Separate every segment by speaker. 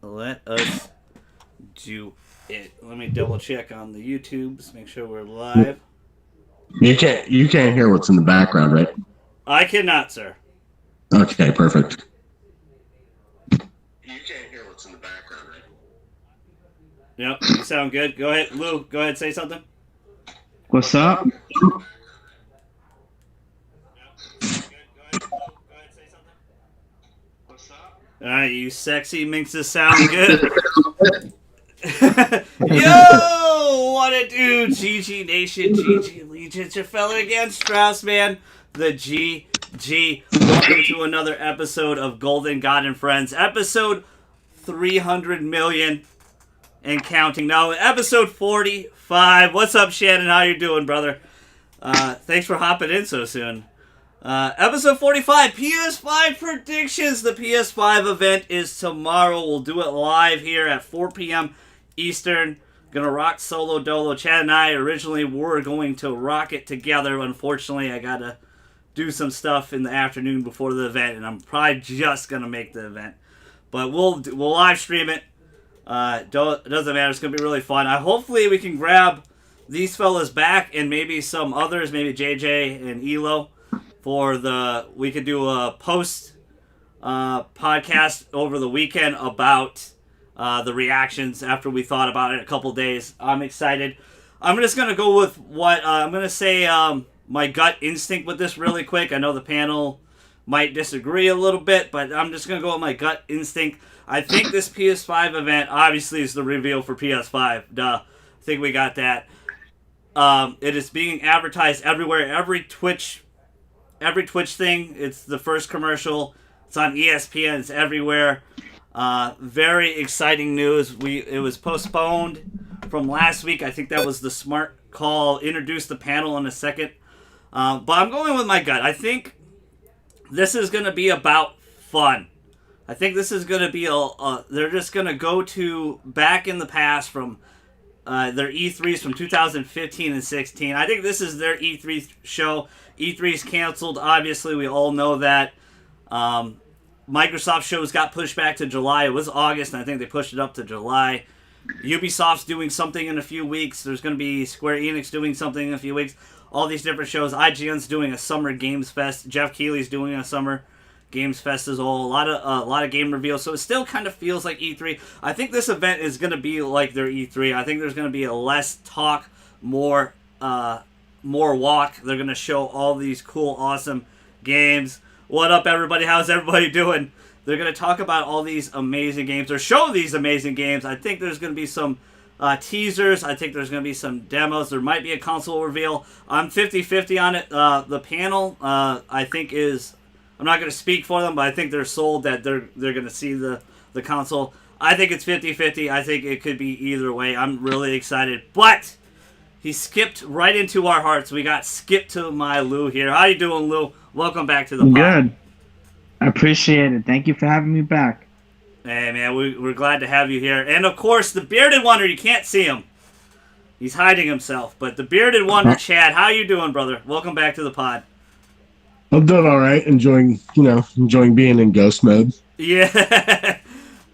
Speaker 1: Let us do it. Let me double check on the YouTubes, make sure we're live.
Speaker 2: You can't hear what's in the background, right?
Speaker 1: I cannot, sir.
Speaker 2: Okay, perfect. You can't hear what's in the background, right?
Speaker 1: Yep, you sound good. Go ahead, Lou. Go ahead, say something.
Speaker 3: What's up?
Speaker 1: All right, you sexy makes this sound good. Yo, what it do, GG Nation, GG Legion, your fella again, Strauss man, the GG. Welcome to another episode of Golden God and Friends, episode 300 million and counting. Now, episode 45. What's up, Shannon? How you doing, brother? Thanks for hopping in so soon. Episode 45, PS5 predictions. The PS5 event is tomorrow. We'll do it live here at 4 p.m. Eastern. Gonna rock solo dolo. Chad and I originally were going to rock it together. Unfortunately, I gotta do some stuff in the afternoon before the event, and I'm probably just gonna make the event. But we'll live stream it. It doesn't matter. It's gonna be really fun. Hopefully we can grab these fellas back and maybe some others, maybe JJ and Elo, we could do a post podcast over the weekend about the reactions after we thought about it a couple days. I'm excited. I'm just gonna go with what I'm gonna say. My gut instinct with this really quick. I know the panel might disagree a little bit, but I'm just gonna go with my gut instinct. I think this PS5 event obviously is the reveal for PS5. Duh. I think we got that. It is being advertised everywhere. Every Twitch thing. It's the first commercial. It's on ESPN. It's everywhere. Very exciting news. It was postponed from last week. I think that was the smart call. Introduce the panel in a second. But I'm going with my gut. I think this is going to be about fun. I think this is going to be they're just going to go to back in the past from their E3s from 2015 and 16. I think this is their E3 show. E3's canceled. Obviously, we all know that. Microsoft shows got pushed back to July. It was August, and I think they pushed it up to July. Ubisoft's doing something in a few weeks. There's going to be Square Enix doing something in a few weeks. All these different shows. IGN's doing a Summer Games Fest. Jeff Keighley's doing a Summer Games Fest as well. A lot of game reveals. So it still kind of feels like E3. I think this event is going to be like their E3. I think there's going to be a less talk, more walk. They're going to show all these cool, awesome games. What up, everybody? How's everybody doing? They're going to talk about all these amazing games or show these amazing games. I think there's going to be some teasers. I think there's going to be some demos. There might be a console reveal. I'm 50-50 on it. The panel, I think, is... I'm not going to speak for them, but I think they're sold that they're going to see the console. I think it's 50-50. I think it could be either way. I'm really excited. But he skipped right into our hearts. We got skipped to my Lou here. How you doing, Lou? Welcome back to the pod.
Speaker 3: Good. I appreciate it. Thank you for having me back.
Speaker 1: Hey, man, we're glad to have you here. And, of course, the bearded wonder. You can't see him. He's hiding himself. But the bearded wonder, Chad, how you doing, brother? Welcome back to the pod.
Speaker 2: I'm doing all right. Enjoying being in ghost mode.
Speaker 1: Yeah.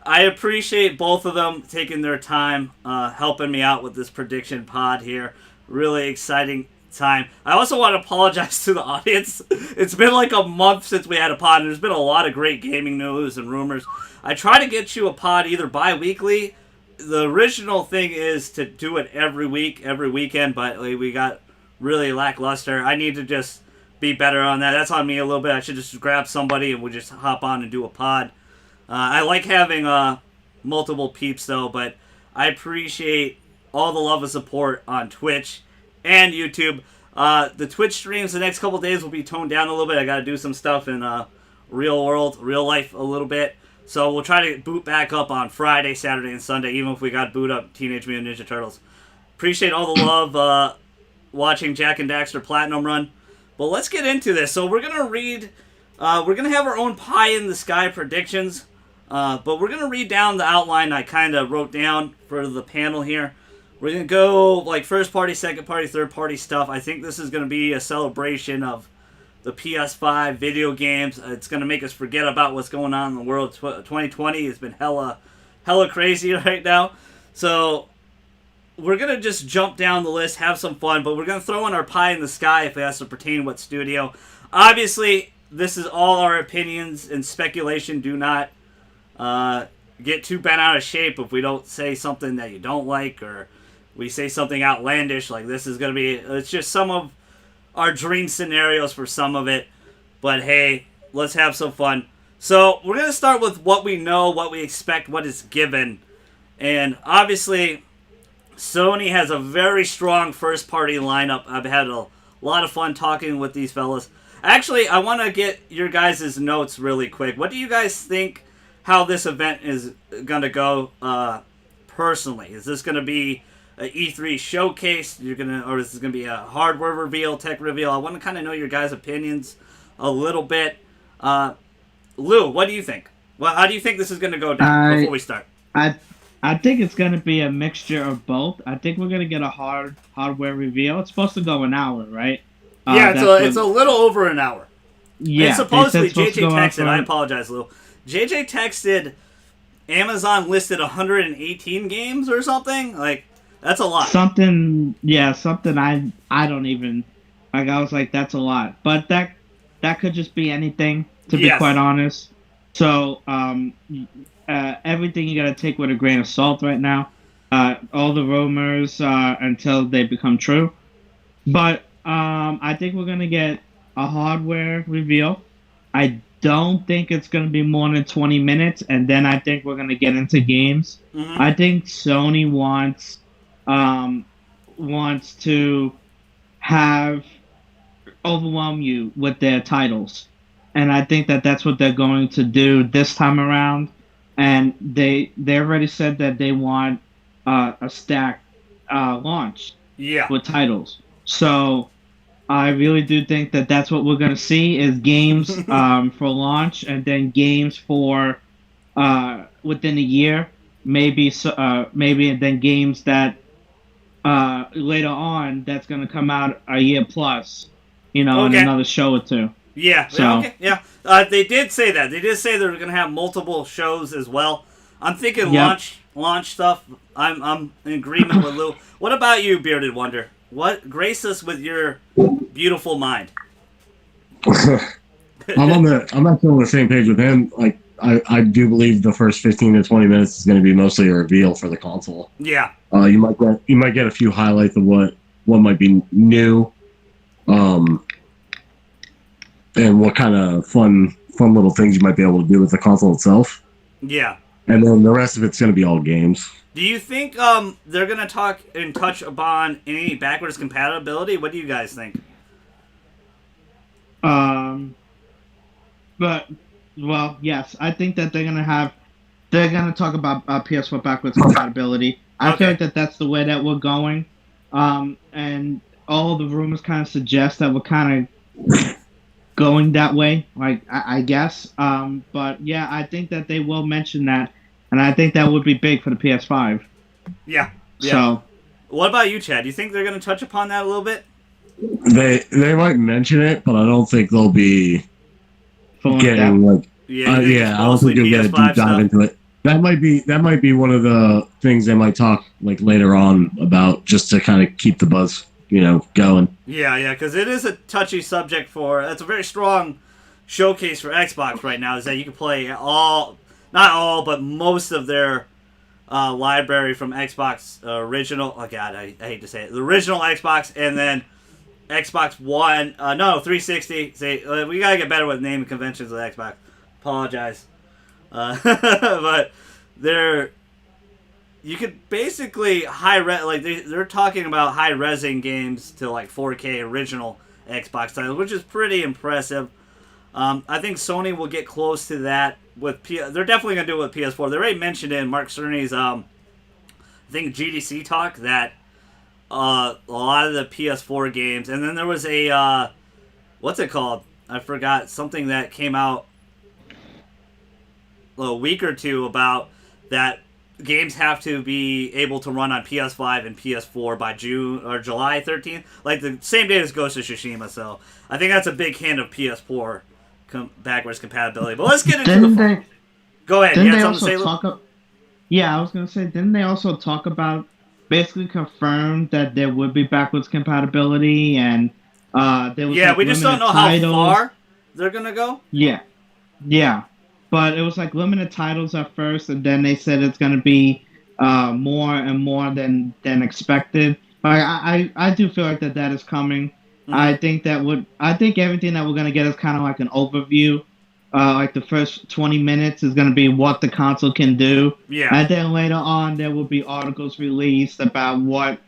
Speaker 1: I appreciate both of them taking their time, helping me out with this prediction pod here. Really exciting time. I also want to apologize to the audience. It's been like a month since we had a pod, and there's been a lot of great gaming news and rumors. I try to get you a pod either bi-weekly. The original thing is to do it every week, every weekend, but we got really lackluster. I need to just be better on that. That's on me a little bit. I should just grab somebody and we'll just hop on and do a pod. I like having multiple peeps though, but I appreciate all the love and support on Twitch and YouTube. The Twitch streams the next couple days will be toned down a little bit. I got to do some stuff in real life a little bit. So we'll try to boot back up on Friday, Saturday, and Sunday, even if we got to boot up Teenage Mutant Ninja Turtles. Appreciate all the love watching Jack and Daxter Platinum Run. But let's get into this. So we're going to read... we're going to have our own pie-in-the-sky predictions. But we're going to read down the outline I kind of wrote down for the panel here. We're going to go like first party, second party, third party stuff. I think this is going to be a celebration of the PS5, video games. It's going to make us forget about what's going on in the world. 2020 has been hella crazy right now. So we're going to just jump down the list, have some fun, but we're going to throw in our pie in the sky if it has to pertain to what studio. Obviously, this is all our opinions and speculation. Do not get too bent out of shape if we don't say something that you don't like, or we say something outlandish like this is going to be. It's just some of our dream scenarios for some of it. But hey, let's have some fun. So we're going to start with what we know, what we expect, what is given. And obviously, Sony has a very strong first-party lineup. I've had a lot of fun talking with these fellas. Actually, I want to get your guys' notes really quick. What do you guys think how this event is going to go personally? Is this going to be an E3 showcase? Or is this going to be a hardware reveal, tech reveal? I want to kind of know your guys' opinions a little bit. Lou, what do you think? Well, how do you think this is going to go down before we start?
Speaker 3: I think it's going to be a mixture of both. I think we're going to get a hardware reveal. It's supposed to go an hour, right?
Speaker 1: Yeah, it's a little over an hour.
Speaker 3: Yeah.
Speaker 1: And supposedly, JJ texted, I apologize, Lou. JJ texted Amazon listed 118 games or something. Like, that's a lot.
Speaker 3: Something I don't even, like, I was like, that's a lot. But that could just be anything, to be quite honest. So, everything you got to take with a grain of salt right now. All the rumors until they become true. But I think we're going to get a hardware reveal. I don't think it's going to be more than 20 minutes, and then I think we're going to get into games. Mm-hmm. I think Sony wants to overwhelm you with their titles. And I think that's what they're going to do this time around. And they already said that they want a stacked launch with titles. So I really do think that that's what we're going to see is games for launch, and then games for within a year, maybe and then games that later on that's going to come out a year plus, in another show or two.
Speaker 1: Yeah.
Speaker 3: So,
Speaker 1: okay. Yeah. They did say that. They did say they're going to have multiple shows as well. I'm thinking launch stuff. I'm in agreement with Lou. What about you, Bearded Wonder? Grace us with your beautiful mind.
Speaker 2: I'm actually on the same page with him. Like, I do believe the first 15 to 20 minutes is going to be mostly a reveal for the console.
Speaker 1: Yeah.
Speaker 2: You might get a few highlights of what might be new, and what kind of fun little things you might be able to do with the console itself.
Speaker 1: Yeah.
Speaker 2: And then the rest of it's going to be all games.
Speaker 1: Do you think they're going to talk and touch upon any backwards compatibility? What do you guys think?
Speaker 3: Yes, I think that they're going to talk about PS4 backwards compatibility. I feel like that's the way that we're going. And all the rumors kind of suggest that we're kind of going that way, like, I guess. But yeah, I think that they will mention that, and I think that would be big for the PS5.
Speaker 1: Yeah.
Speaker 3: So,
Speaker 1: what about you, Chad? Do you think they're going to touch upon that a little bit?
Speaker 2: They might mention it, but I don't think they'll be getting like. I don't think you'll get a deep dive into it. That might be one of the things they might talk like later on about, just to kind of keep the buzz, going.
Speaker 1: Yeah, because it is a touchy subject it's a very strong showcase for Xbox right now, is that you can play not all, but most of their library from Xbox original. Oh God, I hate to say it. The original Xbox, and then Xbox One. 360. We gotta get better with naming conventions with Xbox. Apologize, but you could basically they're talking about high-resing games to like 4K original Xbox titles, which is pretty impressive. I think Sony will get close to that with they're definitely gonna do it with PS4. They already mentioned in Mark Cerny's I think GDC talk that a lot of the PS4 games, and then there was a what's it called? I forgot, something that came out a week or two about that games have to be able to run on PS5 and PS4 by June or July 13th, like the same day as Ghost of Tsushima. So I think that's a big hint of PS4 backwards compatibility. But let's get into Go ahead. You had something to say?
Speaker 3: Yeah, I was gonna say, didn't they also talk about basically confirm that there would be backwards compatibility and there was
Speaker 1: we just don't know how far they're gonna go.
Speaker 3: Yeah, but it was like limited titles at first, and then they said it's gonna be more and more than expected. I do feel like that is coming. Mm-hmm. I think everything that we're gonna get is kind of like an overview. Like the first 20 minutes is going to be what the console can do.
Speaker 1: Yeah.
Speaker 3: And then later on, there will be articles released about what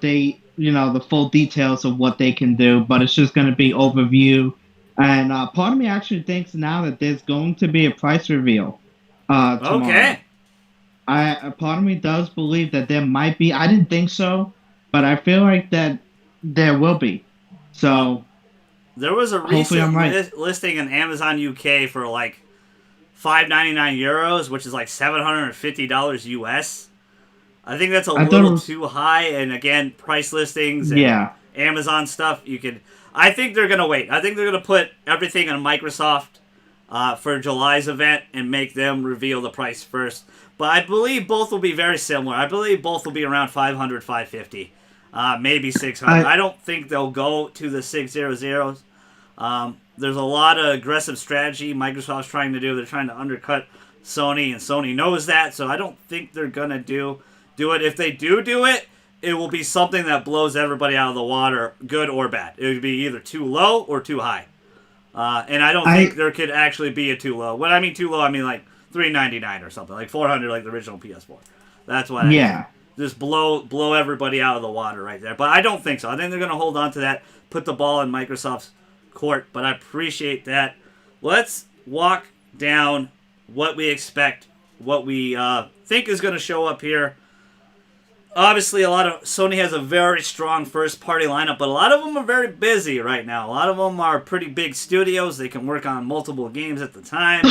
Speaker 3: they, the full details of what they can do. But it's just going to be overview. And part of me actually thinks now that there's going to be a price reveal tomorrow.
Speaker 1: Okay.
Speaker 3: Part of me does believe that there might be. I didn't think so, but I feel like that there will be. So...
Speaker 1: There was a recent listing in Amazon UK for like €5.99, which is like $750 US. I think that's a little too high. And again, price listings and Amazon stuff, I think they're gonna wait. I think they're gonna put everything on Microsoft for July's event and make them reveal the price first. But I believe both will be very similar. I believe both will be around $500, $550. Maybe 600. I don't think they'll go to the 600s. There's a lot of aggressive strategy Microsoft's trying to do. They're trying to undercut Sony, and Sony knows that. So I don't think they're gonna do it. If they do it, it will be something that blows everybody out of the water, good or bad. It would be either too low or too high. And I don't think there could actually be a too low. When I mean too low, I mean like $399 or something, like $400, like the original PS4. That's what I mean. Just blow everybody out of the water right there. But I don't think so. I think they're going to hold on to that, put the ball in Microsoft's court. But I appreciate that. Let's walk down what we expect, what we think is going to show up here. Obviously, Sony has a very strong first-party lineup, but a lot of them are very busy right now. A lot of them are pretty big studios. They can work on multiple games at the time.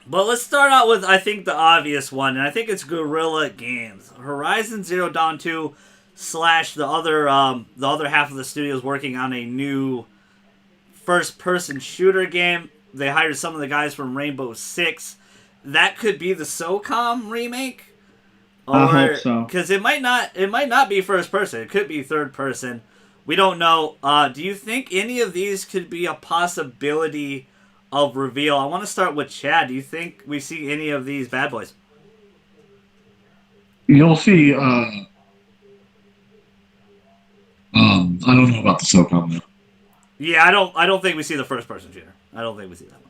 Speaker 1: But let's start out with, I think, the obvious one, and I think it's Guerrilla Games. Horizon Zero Dawn 2 / the other half of the studio is working on a new first-person shooter game. They hired some of the guys from Rainbow Six. That could be the SOCOM remake.
Speaker 3: I hope so.
Speaker 1: Because it might not be first person. It could be third person. We don't know. Do you think any of these could be a possibility of reveal? I want to start with Chad. Do you think we see any of these bad boys?
Speaker 2: You'll see. I don't know about the SOCOM though.
Speaker 1: Yeah, I don't think we see the first person shooter. I don't think we see that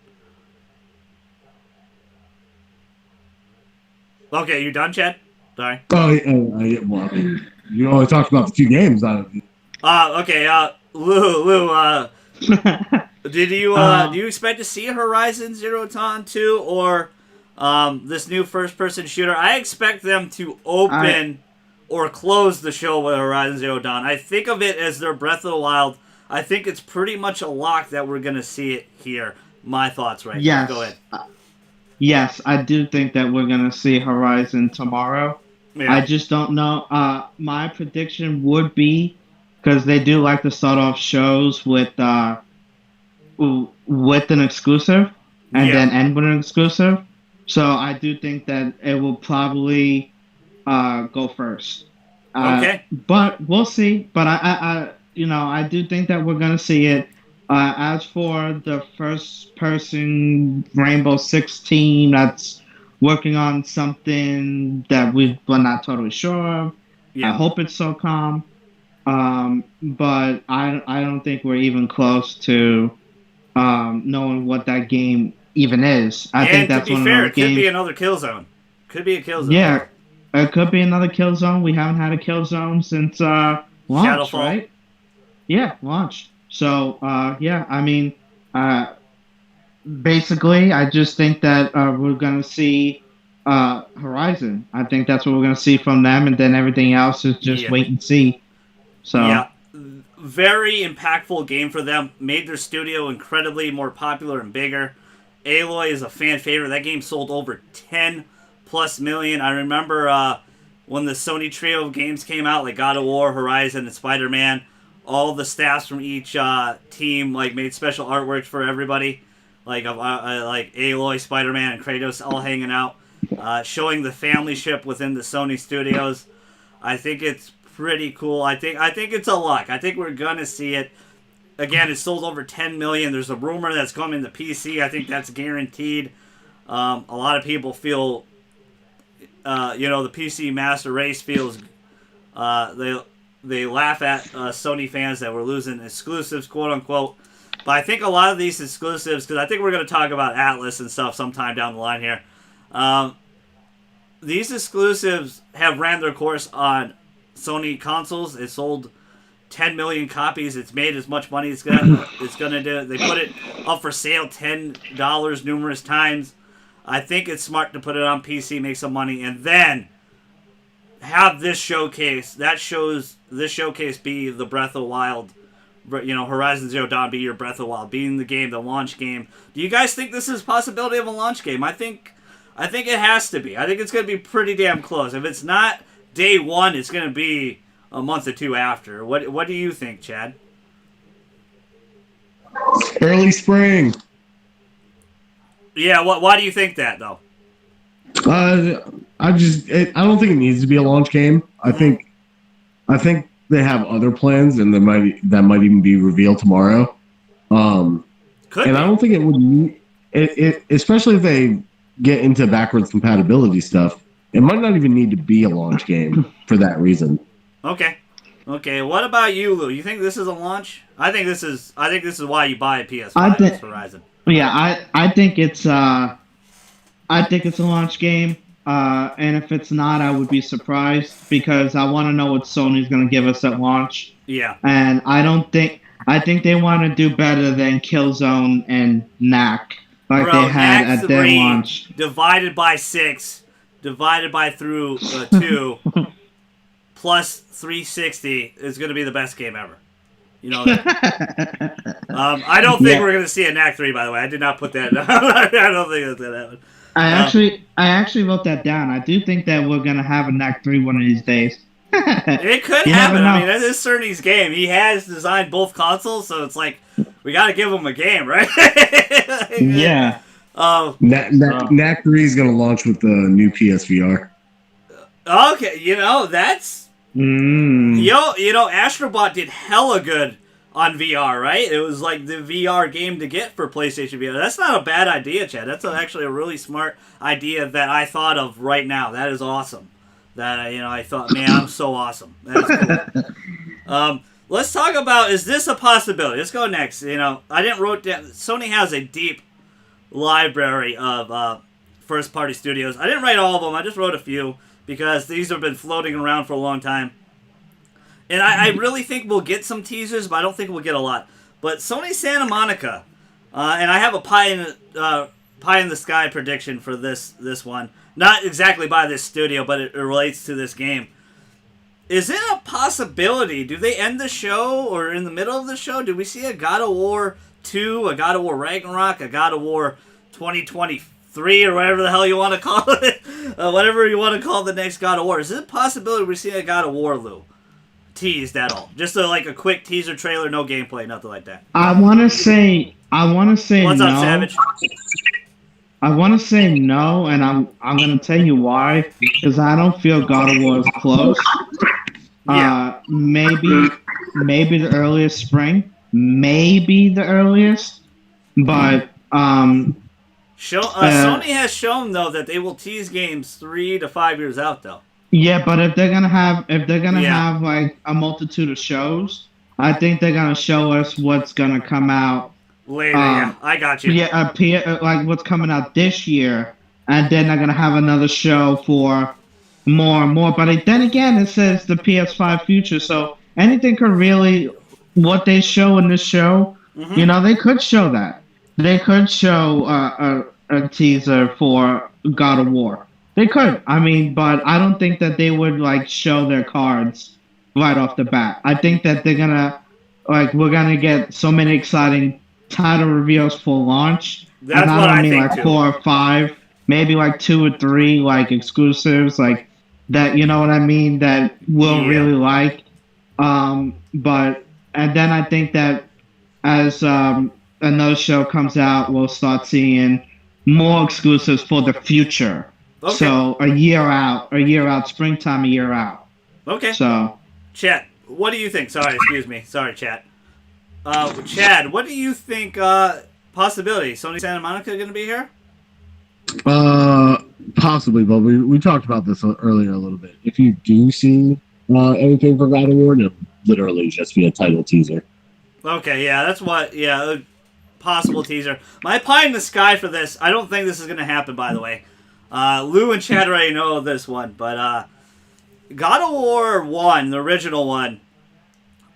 Speaker 1: one. Okay, you done, Chad? Sorry.
Speaker 2: Yeah. Well, I mean, you only talked about the two games out of it.
Speaker 1: Okay. Lou. Do you expect to see Horizon Zero Dawn 2 or this new first-person shooter? I expect them to open or close the show with Horizon Zero Dawn. I think of it as their Breath of the Wild. I think it's pretty much a lock that we're going to see it here. My thoughts right now. Go ahead.
Speaker 3: Yes, I do think that we're going to see Horizon tomorrow. Yeah. I just don't know. My prediction would be, because they do like to start off shows with an exclusive and then end with an exclusive. So I do think that it will probably go first.
Speaker 1: Okay.
Speaker 3: But we'll see. But I do think that we're gonna see it. As for the first person Rainbow Six team that's working on something that we're not totally sure of. Yeah. I hope it's SOCOM. But I don't think we're even close to knowing what that game even is. I think that's one of those games.
Speaker 1: Could be another Killzone. Could be a Killzone.
Speaker 3: Yeah, it could be another Killzone. We haven't had a Killzone since launch,
Speaker 1: Shadowfall.
Speaker 3: Right? Yeah, launch. So I mean, basically, I just think that we're gonna see Horizon. I think that's what we're gonna see from them, and then everything else is just wait and see. So
Speaker 1: yeah, very impactful game for them. Made their studio incredibly more popular and bigger. Aloy is a fan favorite. That game sold over 10+ million. I remember when the Sony trio of games came out, like God of War, Horizon, and Spider-Man. All the staffs from each team like made special artwork for everybody, like Aloy, Spider-Man, and Kratos all hanging out, showing the family ship within the Sony studios. I think it's pretty cool. I think it's a lock. I think we're gonna see it. Again, it sold over 10 million. There's a rumor that's coming to PC. I think that's guaranteed. A lot of people feel, the PC master race feels they laugh at Sony fans that we're losing exclusives, quote unquote. But I think a lot of these exclusives, because I think we're going to talk about Atlas and stuff sometime down the line here. These exclusives have ran their course on Sony consoles. It sold 10 million copies. It's made as much money as it's gonna do. They put it up for sale $10 numerous times. I think it's smart to put it on PC, make some money, and then have this showcase. This showcase be the Breath of the Wild. Horizon Zero Dawn be your Breath of the Wild, being the game, the launch game. Do you guys think this is a possibility of a launch game? I think it has to be. I think it's gonna be pretty damn close. If it's not day one, it's gonna be a month or two after. What do you think, Chad?
Speaker 2: Early spring.
Speaker 1: Yeah, why do you think that though?
Speaker 2: I don't think it needs to be a launch game. I think they have other plans, and that might even be revealed tomorrow. I don't think it would need it, especially if they get into backwards compatibility stuff. It might not even need to be a launch game for that reason. Okay.
Speaker 1: What about you, Lou? You think this is a launch? I think this is why you buy a PS5. Horizon.
Speaker 3: Yeah, I think it's a launch game. And if it's not, I would be surprised because I want to know what Sony's going to give us at launch.
Speaker 1: Yeah.
Speaker 3: And I think they want to do better than Killzone and Knack they had
Speaker 1: Knack
Speaker 3: at their launch.
Speaker 1: Divided by 6, divided by through 2, plus 360 is going to be the best game ever. You know that. I don't think we're going to see a Knack 3, by the way. I did not put that down. I don't think that's going to happen.
Speaker 3: I actually wrote that down. I do think that we're going to have a Knack 3 one of these days.
Speaker 1: It could happen. I mean, that is Cerny's game. He has designed both consoles, so it's like, we got to give him a game, right?
Speaker 3: Yeah.
Speaker 2: Knack 3 is going to launch with the new PSVR.
Speaker 1: Okay, that's... Astrobot did hella good on VR, right? It was like the VR game to get for PlayStation VR. That's not a bad idea, Chad. That's actually a really smart idea that I thought of right now. That is awesome. That, I thought, man, I'm so awesome. That is cool. Let's talk about, is this a possibility? Let's go next. I didn't wrote down, Sony has a deep library of first-party studios. I didn't write all of them. I just wrote a few because these have been floating around for a long time. And I really think we'll get some teasers, but I don't think we'll get a lot. But Sony Santa Monica, and I have a pie in the sky prediction for this one. Not exactly by this studio, but it relates to this game. Is it a possibility? Do they end the show or in the middle of the show? Do we see a God of War 2, a God of War Ragnarok, a God of War 2023, or whatever the hell you want to call it? Whatever you want to call the next God of War. Is it a possibility we see a God of War, Lou? Teased at all? Just a quick teaser trailer, no gameplay, nothing like that.
Speaker 3: I want to say What's
Speaker 1: no. What's up, Savage?
Speaker 3: I want to say no, and I'm going to tell you why. Because I don't feel God of War is close.
Speaker 1: Yeah.
Speaker 3: Maybe the earliest spring. Maybe the earliest. But
Speaker 1: Sony has shown though that they will tease games 3 to 5 years out though.
Speaker 3: Yeah, but if they're gonna have like a multitude of shows, I think they're gonna show us what's gonna come out
Speaker 1: later. Yeah, I got you.
Speaker 3: Yeah, like what's coming out this year, and then they're gonna have another show for more and more. But then again, it says the PS5 future, so anything could really what they show in this show.
Speaker 1: Mm-hmm.
Speaker 3: They could show that. They could show a teaser for God of War. They could. I mean, but I don't think that they would show their cards right off the bat. I think that they're gonna we're gonna get so many exciting title reveals for launch
Speaker 1: That's
Speaker 3: and I
Speaker 1: what
Speaker 3: don't
Speaker 1: I
Speaker 3: mean
Speaker 1: think
Speaker 3: like
Speaker 1: too.
Speaker 3: 4 or 5, maybe like 2 or 3 like exclusives, like that. You know what I mean? That we'll
Speaker 1: Yeah.
Speaker 3: really like. But and then I think that as another show comes out, we'll start seeing more exclusives for the future.
Speaker 1: Okay.
Speaker 3: So a year out, springtime, a year out.
Speaker 1: Okay.
Speaker 3: So
Speaker 1: Chat, what do you think? Sorry, excuse me. Sorry, chat. Chad, what do you think? Possibility Sony Santa Monica going to be here?
Speaker 2: Possibly, but we talked about this earlier a little bit. If you do see anything for God of War, it'll literally just be a title teaser.
Speaker 1: Okay, yeah, that's what. Yeah, possible teaser. My pie in the sky for this. I don't think this is going to happen. By the way, Lou and Chad already know this one, but God of War 1, the original one,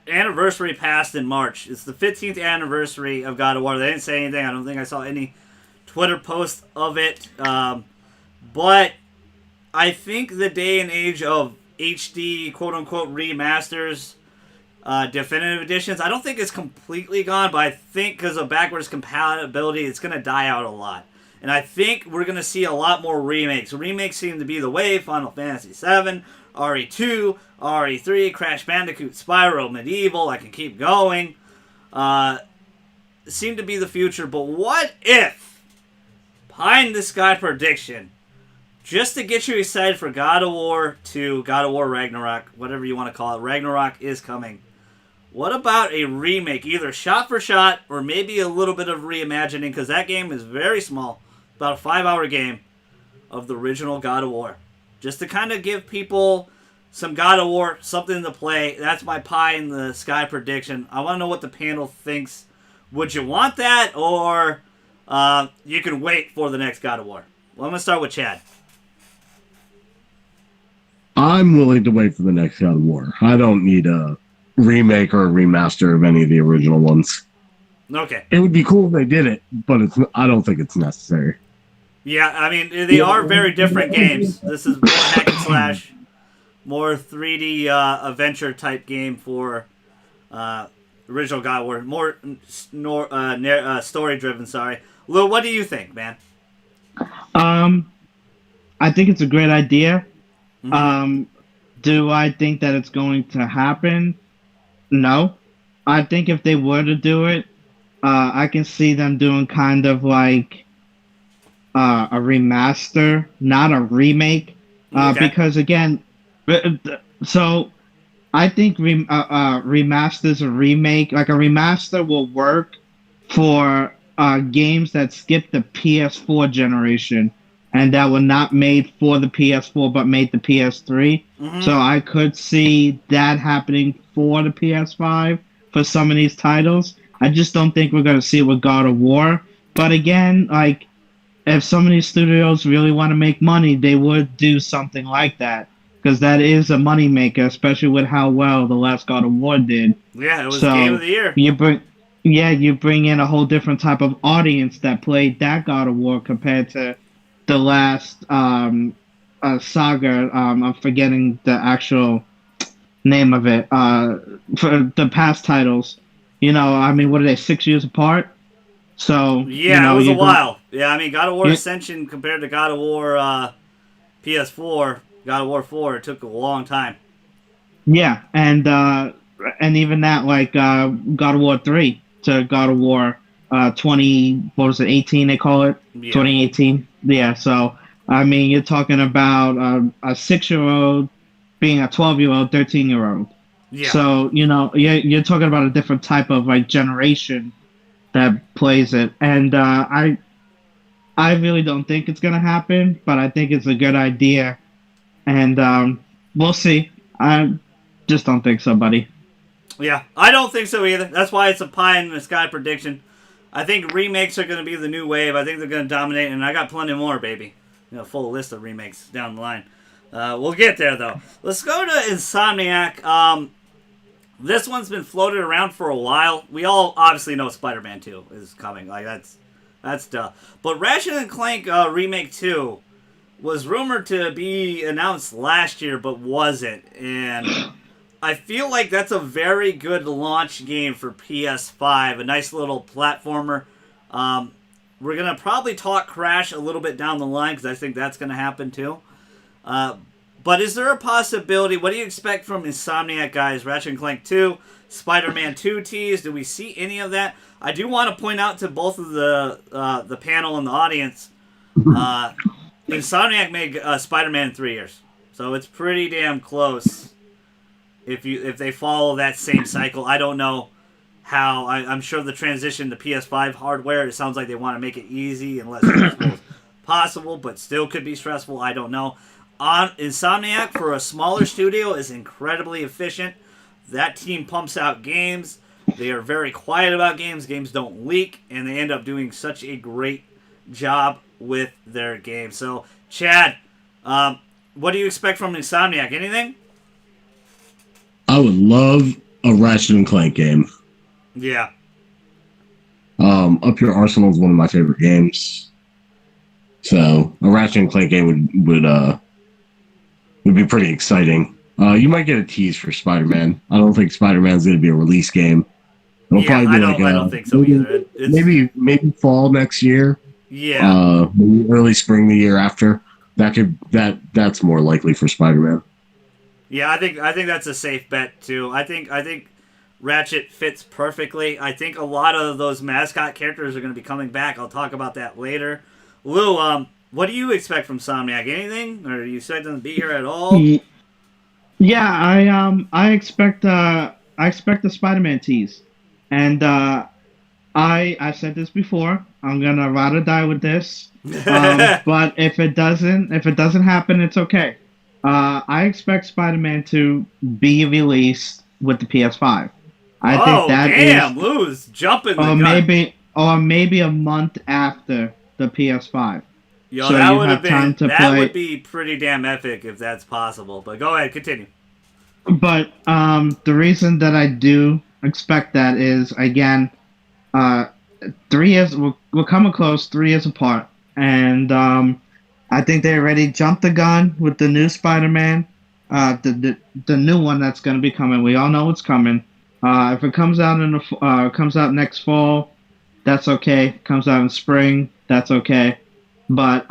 Speaker 1: anniversary passed in March. It's the 15th anniversary of God of War. They didn't say anything. I don't think I saw any Twitter post of it. But I think the day and age of HD quote unquote remasters, definitive editions, I don't think it's completely gone, but I think because of backwards compatibility, it's going to die out a lot. And I think we're going to see a lot more remakes. Remakes seem to be the way. Final Fantasy VII, RE2, RE3, Crash Bandicoot, Spyro, Medieval, I can keep going. Seem to be the future, but what if, pie in the sky prediction, just to get you excited for God of War 2, God of War Ragnarok, whatever you want to call it, Ragnarok is coming. What about a remake, either shot for shot or maybe a little bit of reimagining, because that game is very small, about a 5-hour game of the original God of War. Just to kind of give people some God of War, something to play. That's my pie in the sky prediction. I want to know what the panel thinks. Would you want that, or you can wait for the next God of War? Well, I'm going to start with Chad.
Speaker 2: I'm willing to wait for the next God of War. I don't need a remake or a remaster of any of the original ones.
Speaker 1: Okay.
Speaker 2: It would be cool if they did it, but I don't think it's necessary.
Speaker 1: Yeah, I mean, they are very different games. This is more hack and slash, more 3D adventure type game for original God of War. More story driven, sorry. Lou, what do you think, man?
Speaker 3: I think it's a great idea.
Speaker 1: Mm-hmm.
Speaker 3: Do I think that it's going to happen? No. I think if they were to do it, I can see them doing kind of like a remaster, not a remake.
Speaker 1: Okay.
Speaker 3: Because again, so I think remasters a remake, like a remaster will work for games that skip the PS4 generation and that were not made for the PS4 but made the PS3.
Speaker 1: Mm-hmm.
Speaker 3: So I could see that happening for the PS5 for some of these titles. I just don't think we're going to see it with God of War. But again, like, if some of these studios really want to make money, they would do something like that. Because that is a moneymaker, especially with how well the last God of War did.
Speaker 1: Yeah, it was Game of the Year.
Speaker 3: You bring in a whole different type of audience that played that God of War compared to the last saga. I'm forgetting the actual name of it. For the past titles, I mean, what are they, 6 years apart? So
Speaker 1: yeah, it was a while. Yeah, I mean, God of War Ascension compared to God of War PS4, God of War 4, it took a long time.
Speaker 3: Yeah, and even that, like God of War 3 to God of War 18 they call it? Yeah. 2018. Yeah, so I mean, you're talking about a 6-year-old being a 12-year-old, 13-year-old.
Speaker 1: Yeah.
Speaker 3: So, you're talking about a different type of like generation that plays it. And I really don't think it's going to happen, but I think it's a good idea. And we'll see. I just don't think so, buddy.
Speaker 1: Yeah, I don't think so either. That's why it's a pie in the sky prediction. I think remakes are going to be the new wave. I think they're going to dominate, and I got plenty more, baby. Full list of remakes down the line. We'll get there, though. Let's go to Insomniac. This one's been floated around for a while. We all obviously know Spider-Man 2 is coming. Like, that's duh. But Ratchet & Clank Remake 2 was rumored to be announced last year, but wasn't. And I feel like that's a very good launch game for PS5. A nice little platformer. we're gonna probably talk Crash a little bit down the line because I think that's gonna happen too. But is there a possibility? What do you expect from Insomniac, guys? Ratchet and Clank 2, Spider-Man 2 tease. Do we see any of that? I do want to point out to both of the panel and the audience, Insomniac made Spider-Man in 3 years, so it's pretty damn close. If they follow that same cycle, I don't know how. I'm sure the transition to PS5 hardware. It sounds like they want to make it easy and less stressful as possible, but still could be stressful. I don't know. Insomniac, for a smaller studio, is incredibly efficient. That team pumps out games. They are very quiet about games. Games don't leak, and they end up doing such a great job with their games. So, Chad, what do you expect from Insomniac? Anything?
Speaker 2: I would love a Ratchet and Clank game.
Speaker 1: Yeah.
Speaker 2: Up Your Arsenal is one of my favorite games. So, a Ratchet and Clank game would be pretty exciting. You might get a tease for Spider-Man. I don't think Spider-Man's going to be a release game. It'll probably be
Speaker 1: I don't think so either.
Speaker 2: Maybe fall next year.
Speaker 1: Yeah.
Speaker 2: Maybe early spring the year after. That's more likely for Spider-Man.
Speaker 1: Yeah, I think that's a safe bet too. I think Ratchet fits perfectly. I think a lot of those mascot characters are going to be coming back. I'll talk about that later. Lou, what do you expect from Insomniac? Anything, or do you expect them to be here at all?
Speaker 3: Yeah, I expect the Spider-Man tease, and I said this before. I'm gonna ride or die with this. But if it doesn't happen, it's okay. I expect Spider-Man to be released with the PS5. I think that
Speaker 1: Lou's jumping the gun.
Speaker 3: Maybe a month after the PS5.
Speaker 1: Yo, so that would be pretty damn epic if that's possible. But go ahead, continue.
Speaker 3: But the reason that I do expect that is, again, 3 years we're coming close, 3 years apart, and I think they already jumped the gun with the new Spider-Man, the new one that's going to be coming. We all know it's coming. If it comes out comes out next fall, that's okay. Comes out in spring, that's okay. But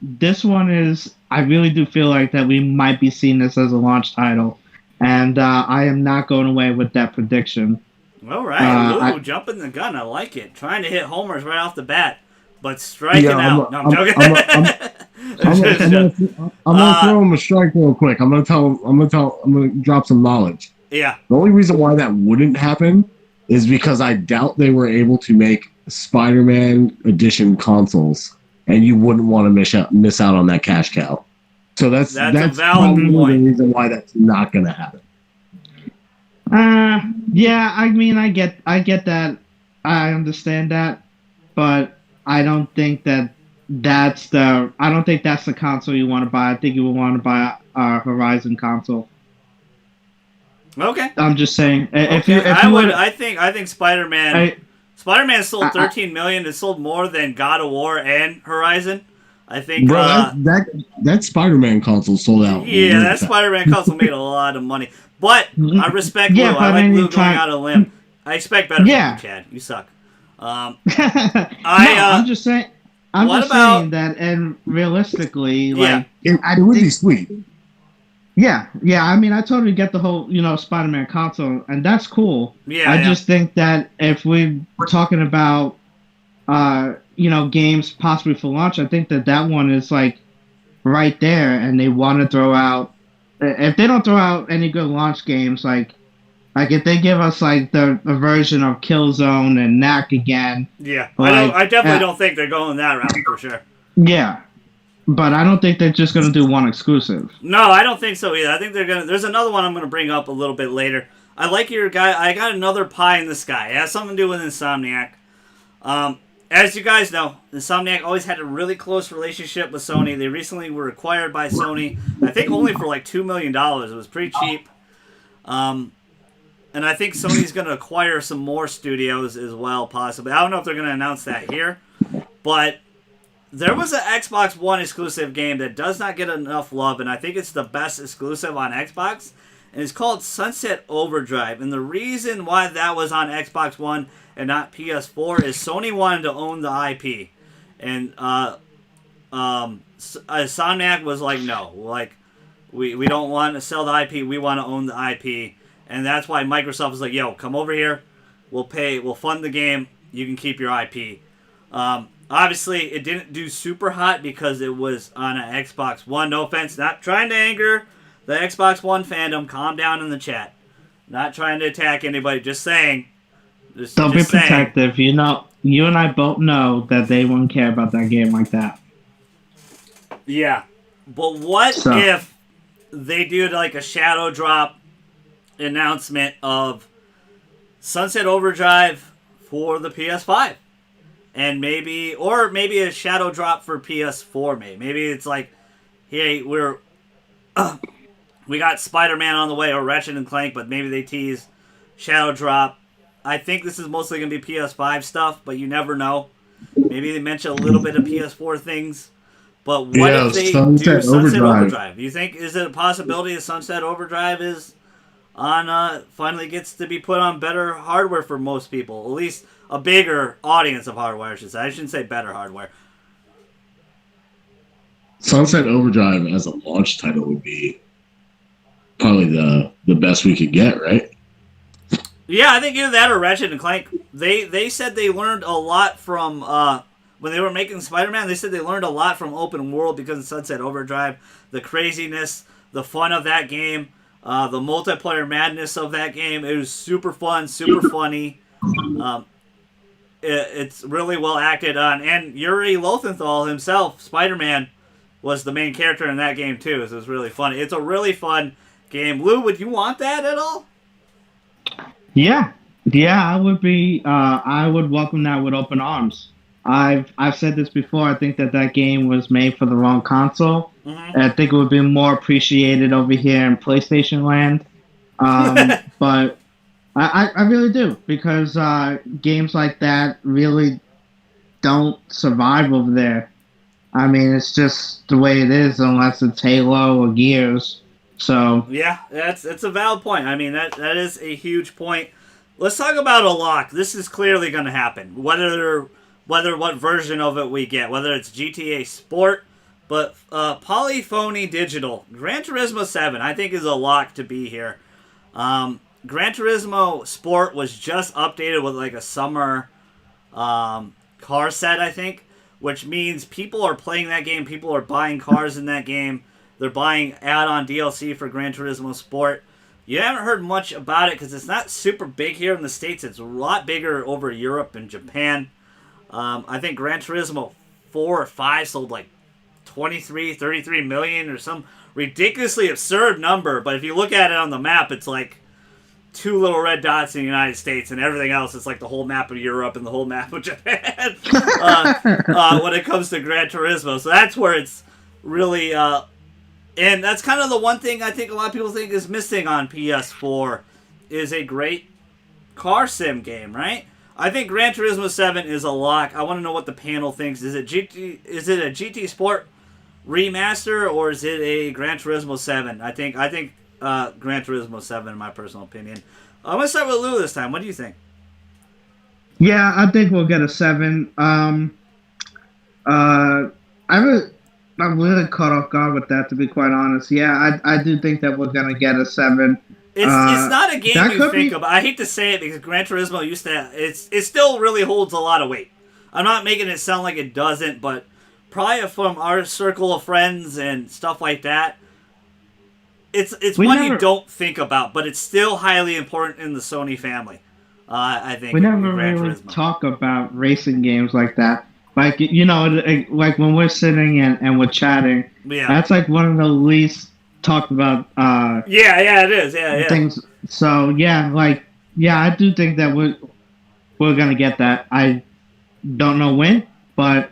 Speaker 3: this one is, I really do feel like that we might be seeing this as a launch title, and I am not going away with that prediction.
Speaker 1: All right, Lou, jumping the gun, I like it. Trying to hit homers right off the bat, but striking out. No, I'm joking.
Speaker 2: I'm gonna throw him a strike real quick. I'm gonna drop some knowledge.
Speaker 1: Yeah.
Speaker 2: The only reason why that wouldn't happen is because I doubt they were able to make Spider-Man edition consoles, and you wouldn't want to miss out on that cash cow. So that's
Speaker 1: a valid point.
Speaker 2: The reason why that's not going to happen.
Speaker 3: Yeah, I mean, I get that, I understand that, but I don't think that's the console you want to buy. I think you would want to buy a Horizon console.
Speaker 1: Okay.
Speaker 3: I'm just saying.
Speaker 1: I think Spider-Man. Spider-Man sold 13 million. It sold more than God of War and Horizon. I think.
Speaker 2: Bro, that Spider-Man console sold out.
Speaker 1: Yeah, that Spider-Man console made a lot of money. But I respect Lou. I like Lou going out on a limb. I expect better from you, Chad. You suck.
Speaker 3: I'm just saying. Saying that, and realistically,
Speaker 2: it would be sweet.
Speaker 3: Yeah. I mean, I totally get the whole, Spider-Man console, and that's cool.
Speaker 1: Yeah.
Speaker 3: I just think that if we're talking about, games possibly for launch, I think that one is like right there, and they want to throw out. If they don't throw out any good launch games, like if they give us like the version of Killzone and Knack again.
Speaker 1: Yeah, I definitely don't think they're going that route for sure.
Speaker 3: Yeah. But I don't think they're just going to do one exclusive.
Speaker 1: No, I don't think so either. I think they're going to... There's another one I'm going to bring up a little bit later. I like your guy... I got another pie in the sky. It has something to do with Insomniac. As you guys know, Insomniac always had a really close relationship with Sony. They recently were acquired by Sony. I think only for like $2 million. It was pretty cheap. And I think Sony's going to acquire some more studios as well, possibly. I don't know if they're going to announce that here. But... there was an Xbox One exclusive game that does not get enough love, and I think it's the best exclusive on Xbox, and it's called Sunset Overdrive. And the reason why that was on Xbox One and not PS4 is Sony wanted to own the IP. and Insomniac was like, no, like we don't want to sell the IP, we want to own the IP, and that's why Microsoft was like, yo, come over here, we'll fund the game, you can keep your IP. Obviously, it didn't do super hot because it was on an Xbox One. No offense, not trying to anger the Xbox One fandom. Calm down in the chat. Not trying to attack anybody. Just saying.
Speaker 3: Don't be protective. You know, you and I both know that they wouldn't care about that game like that.
Speaker 1: Yeah, but what if they do like a shadow drop announcement of Sunset Overdrive for the PS5? And maybe a shadow drop for PS4. Maybe it's like, hey, we got Spider-Man on the way, or Ratchet and Clank, but maybe they tease shadow drop. I think this is mostly gonna be PS5 stuff, but you never know. Maybe they mention a little bit of PS4 things. But what if they do Sunset Overdrive? You think, is it a possibility that Sunset Overdrive is on finally gets to be put on better hardware for most people, at least a bigger audience of hardware, I should say. I shouldn't say better hardware.
Speaker 2: Sunset Overdrive as a launch title would be probably the best we could get, right?
Speaker 1: Yeah, I think either that or Ratchet and Clank. They said they learned a lot from when they were making Spider-Man. They said they learned a lot from open world because of Sunset Overdrive, the craziness, the fun of that game, the multiplayer madness of that game. It was super fun, super funny. It's really well acted on, and Yuri Lowenthal himself, Spider-Man, was the main character in that game too. So it was really fun. It's a really fun game. Lou, would you want that at all?
Speaker 3: Yeah, I would be. I would welcome that with open arms. I've said this before. I think that game was made for the wrong console. Mm-hmm. I think it would be more appreciated over here in PlayStation land. But I really do, because games like that really don't survive over there. I mean, it's just the way it is, unless it's Halo or Gears. So
Speaker 1: yeah, it's a valid point. I mean, that is a huge point. Let's talk about a lock. This is clearly going to happen. Whether what version of it we get, whether it's GTA Sport, but Polyphony Digital, Gran Turismo 7, I think is a lock to be here. Gran Turismo Sport was just updated with like a summer car set, I think, which means people are playing that game. People are buying cars in that game. They're buying add-on DLC for Gran Turismo Sport. You haven't heard much about it because it's not super big here in the States. It's a lot bigger over Europe and Japan. I think Gran Turismo 4 or 5 sold like 33 million or some ridiculously absurd number. But if you look at it on the map, it's like 2 little red dots in the United States, and everything else is like the whole map of Europe and the whole map of Japan when it comes to Gran Turismo. So that's where it's really... and that's kind of the one thing I think a lot of people think is missing on PS4 is a great car sim game, right? I think Gran Turismo 7 is a lock. I want to know what the panel thinks. Is it a GT Sport remaster, or is it a Gran Turismo 7? I think Gran Turismo 7, in my personal opinion. I'm going to start with Lou this time. What do you think?
Speaker 3: Yeah, I think we'll get a 7. I'm really caught off guard with that, to be quite honest. Yeah, I do think that we're going to get a 7.
Speaker 1: It's not a game you think about. I hate to say it because Gran Turismo used to... It still really holds a lot of weight. I'm not making it sound like it doesn't, but probably from our circle of friends and stuff like that, it's one you don't think about, but it's still highly important in the Sony family. I think
Speaker 3: we never really talk about racing games like that. Like, you know, like when we're sitting and we're chatting, yeah, that's like one of the least talked about.
Speaker 1: Yeah, it is. Yeah.
Speaker 3: Things. So I do think that we're gonna get that. I don't know when, but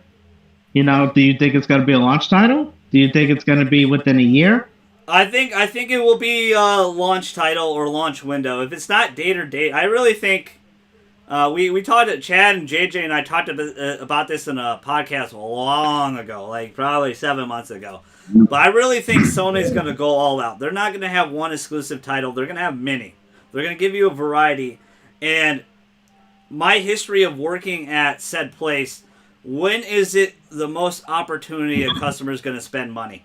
Speaker 3: you know, do you think it's gonna be a launch title? Do you think it's gonna be within a year?
Speaker 1: I think it will be a launch title or launch window. If it's not date, I really think we talked to Chad and JJ and I talked about this in a podcast long ago, like probably 7 months ago. But I really think Sony's going to go all out. They're not going to have one exclusive title. They're going to have many. They're going to give you a variety. And my history of working at said place, when is it the most opportunity a customer is going to spend money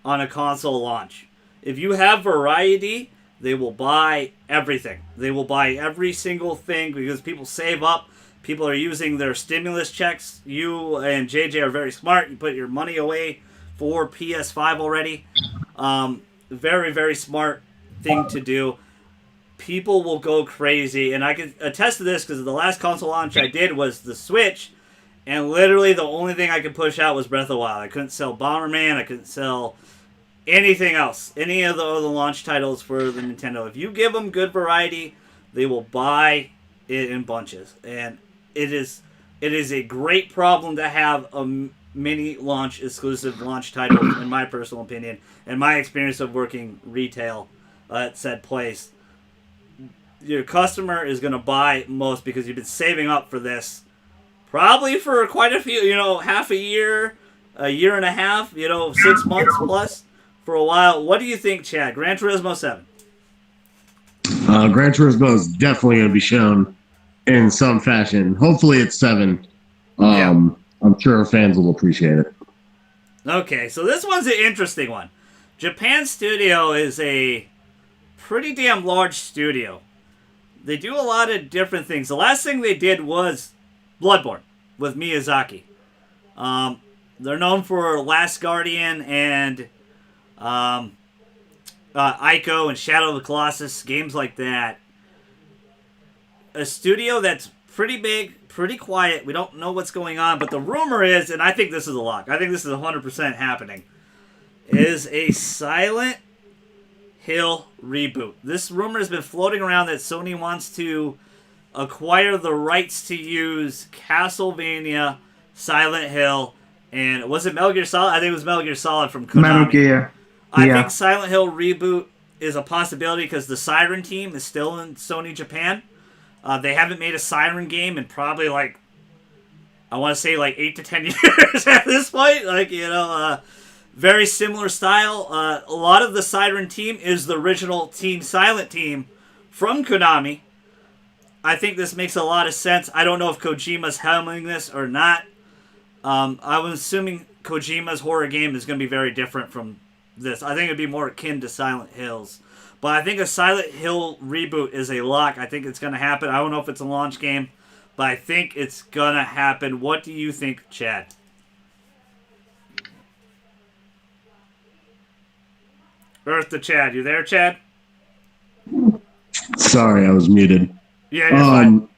Speaker 1: on a console launch? If you have variety, they will buy everything. They will buy every single thing because people save up. People are using their stimulus checks. You and JJ are very smart. You put your money away for PS5 already. Very, very smart thing to do. People will go crazy, and I can attest to this because the last console launch I did was the Switch, and literally the only thing I could push out was Breath of the Wild. I couldn't sell Bomberman. I couldn't sell anything else. Any of the other launch titles for the Nintendo. If you give them good variety, they will buy it in bunches, and it is a great problem to have a mini launch exclusive launch title, in my personal opinion, and my experience of working retail at said place. Your customer is going to buy most because you've been saving up for this probably for quite a few, half a year and a half, 6 months plus for a while. What do you think, Chad? Gran Turismo 7.
Speaker 2: Gran Turismo is definitely going to be shown in some fashion. Hopefully it's 7. I'm sure fans will appreciate it.
Speaker 1: Okay, so this one's an interesting one. Japan Studio is a pretty damn large studio. They do a lot of different things. The last thing they did was Bloodborne with Miyazaki. They're known for Last Guardian and Ico and Shadow of the Colossus, games like that. A studio that's pretty big, pretty quiet. We don't know what's going on, but the rumor is, and I think this is a lock, I think this is 100% happening, is a Silent Hill reboot. This rumor has been floating around that Sony wants to acquire the rights to use Castlevania, Silent Hill, and was it Metal Gear Solid? I think it was Metal Gear Solid from Konami.
Speaker 3: Metal Gear.
Speaker 1: I think Silent Hill reboot is a possibility because the Siren team is still in Sony Japan. They haven't made a Siren game in probably I want to say 8 to 10 years at this point. Very similar style. A lot of the Siren team is the original Team Silent team from Konami. I think this makes a lot of sense. I don't know if Kojima's helming this or not. I was assuming Kojima's horror game is going to be very different from this. I think it'd be more akin to Silent Hills. But I think a Silent Hill reboot is a lock. I think it's going to happen. I don't know if it's a launch game, but I think it's going to happen. What do you think, Chad? Earth to Chad. You there, Chad?
Speaker 2: Sorry, I was muted.
Speaker 1: Yeah, you're fine.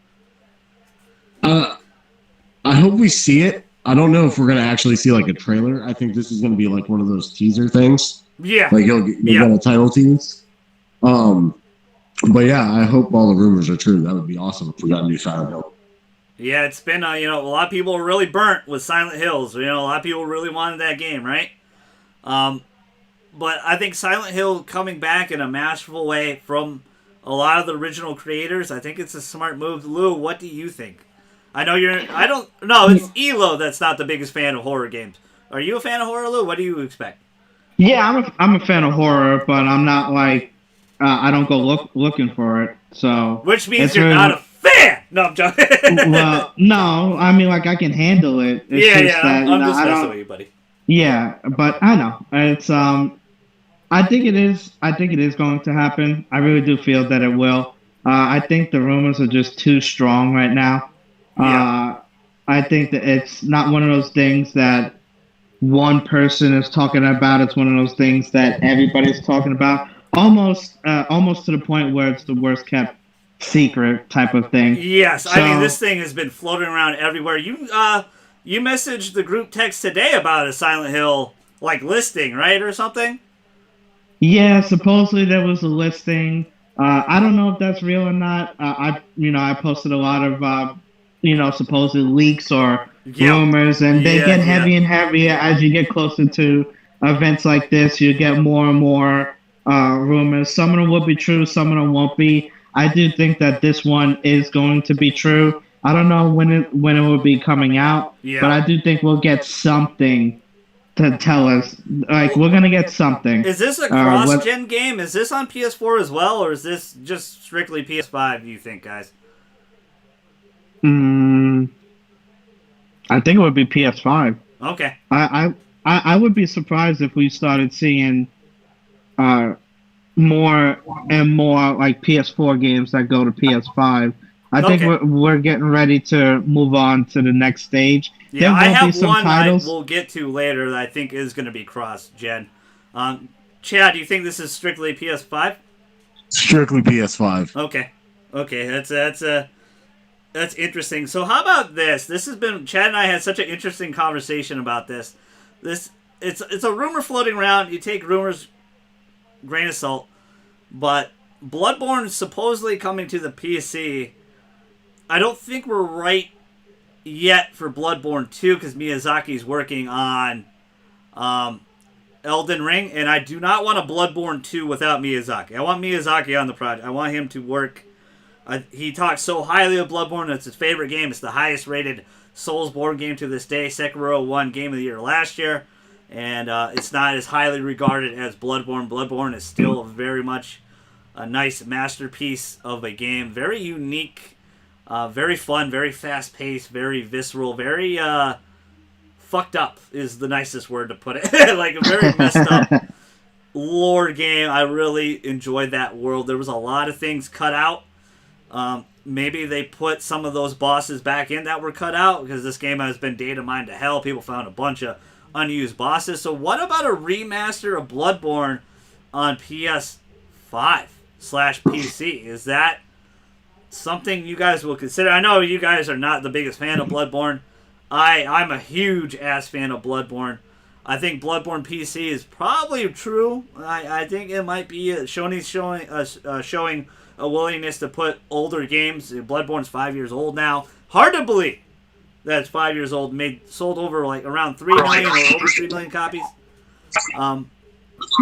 Speaker 2: I hope we see it. I don't know if we're going to actually see a trailer. I think this is going to be one of those teaser things.
Speaker 1: Yeah.
Speaker 2: You'll get a title tease. But yeah, I hope all the rumors are true. That would be awesome if we got a new Silent Hill.
Speaker 1: Yeah, it's been, a lot of people were really burnt with Silent Hills. A lot of people really wanted that game, right? But I think Silent Hill coming back in a masterful way from a lot of the original creators, I think it's a smart move. Lou, what do you think? I know it's Elo that's not the biggest fan of horror games. Are you a fan of horror, Lou? What do you expect?
Speaker 3: Yeah, I'm a fan of horror, but I'm not I don't go looking for it. So
Speaker 1: which means you're not a fan. No, I'm joking.
Speaker 3: Well, no, I mean I can handle it. It's
Speaker 1: I'm just messing with you, buddy.
Speaker 3: Yeah, but I know it's I think it is going to happen. I really do feel that it will. I think the rumors are just too strong right now. I think that it's not one of those things that one person is talking about. It's one of those things that everybody's talking about. Almost to the point where it's the worst kept secret type of thing.
Speaker 1: Yes, so, I mean this thing has been floating around everywhere. You messaged the group text today about a Silent Hill listing, right, or something?
Speaker 3: Yeah, supposedly there was a listing. I don't know if that's real or not. I posted a lot of supposed leaks or rumors, and they get heavier and heavier as you get closer to events like this. You get more and more rumors. Some of them will be true, some of them won't be. I do think that this one is going to be true. I don't know when it will be coming out, but I do think we'll get something to tell us. We're gonna get something.
Speaker 1: Is this a cross-gen game? Is this on PS4 as well, or is this just strictly PS5? Do you think, guys?
Speaker 3: I think it would be PS5.
Speaker 1: Okay.
Speaker 3: I would be surprised if we started seeing more and more like PS4 games that go to PS5. I think we're getting ready to move on to the next stage.
Speaker 1: Yeah, I have one we'll get to later that I think is going to be cross-gen. Chad, do you think this is strictly PS5?
Speaker 2: Strictly PS5.
Speaker 1: Okay, that's interesting. So how about this? This has been Chad and I had such an interesting conversation about this. It's a rumor floating around. You take rumors grain of salt, but Bloodborne is supposedly coming to the PC. I don't think we're right yet for Bloodborne 2 because Miyazaki's working on Elden Ring, and I do not want a Bloodborne 2 without Miyazaki. I want Miyazaki on the project. I want him to work. He talks so highly of Bloodborne. It's his favorite game. It's the highest rated Soulsborne game to this day. Sekiro won Game of the Year last year, and it's not as highly regarded as Bloodborne. Bloodborne is still very much a nice masterpiece of a game. Very unique, very fun, very fast-paced, very visceral, very fucked up is the nicest word to put it. Like a very messed up lore game. I really enjoyed that world. There was a lot of things cut out. Maybe they put some of those bosses back in that were cut out because this game has been data mined to hell. People found a bunch of unused bosses. So what about a remaster of Bloodborne on PS5/PC? Is that something you guys will consider? I know you guys are not the biggest fan of Bloodborne. I'm a huge ass fan of Bloodborne. I think Bloodborne PC is probably true. I think it might be Sony's showing a willingness to put older games. Bloodborne's 5 years old now. Hard to believe that it's 5 years old. Sold over like around 3 million or over 3 million copies.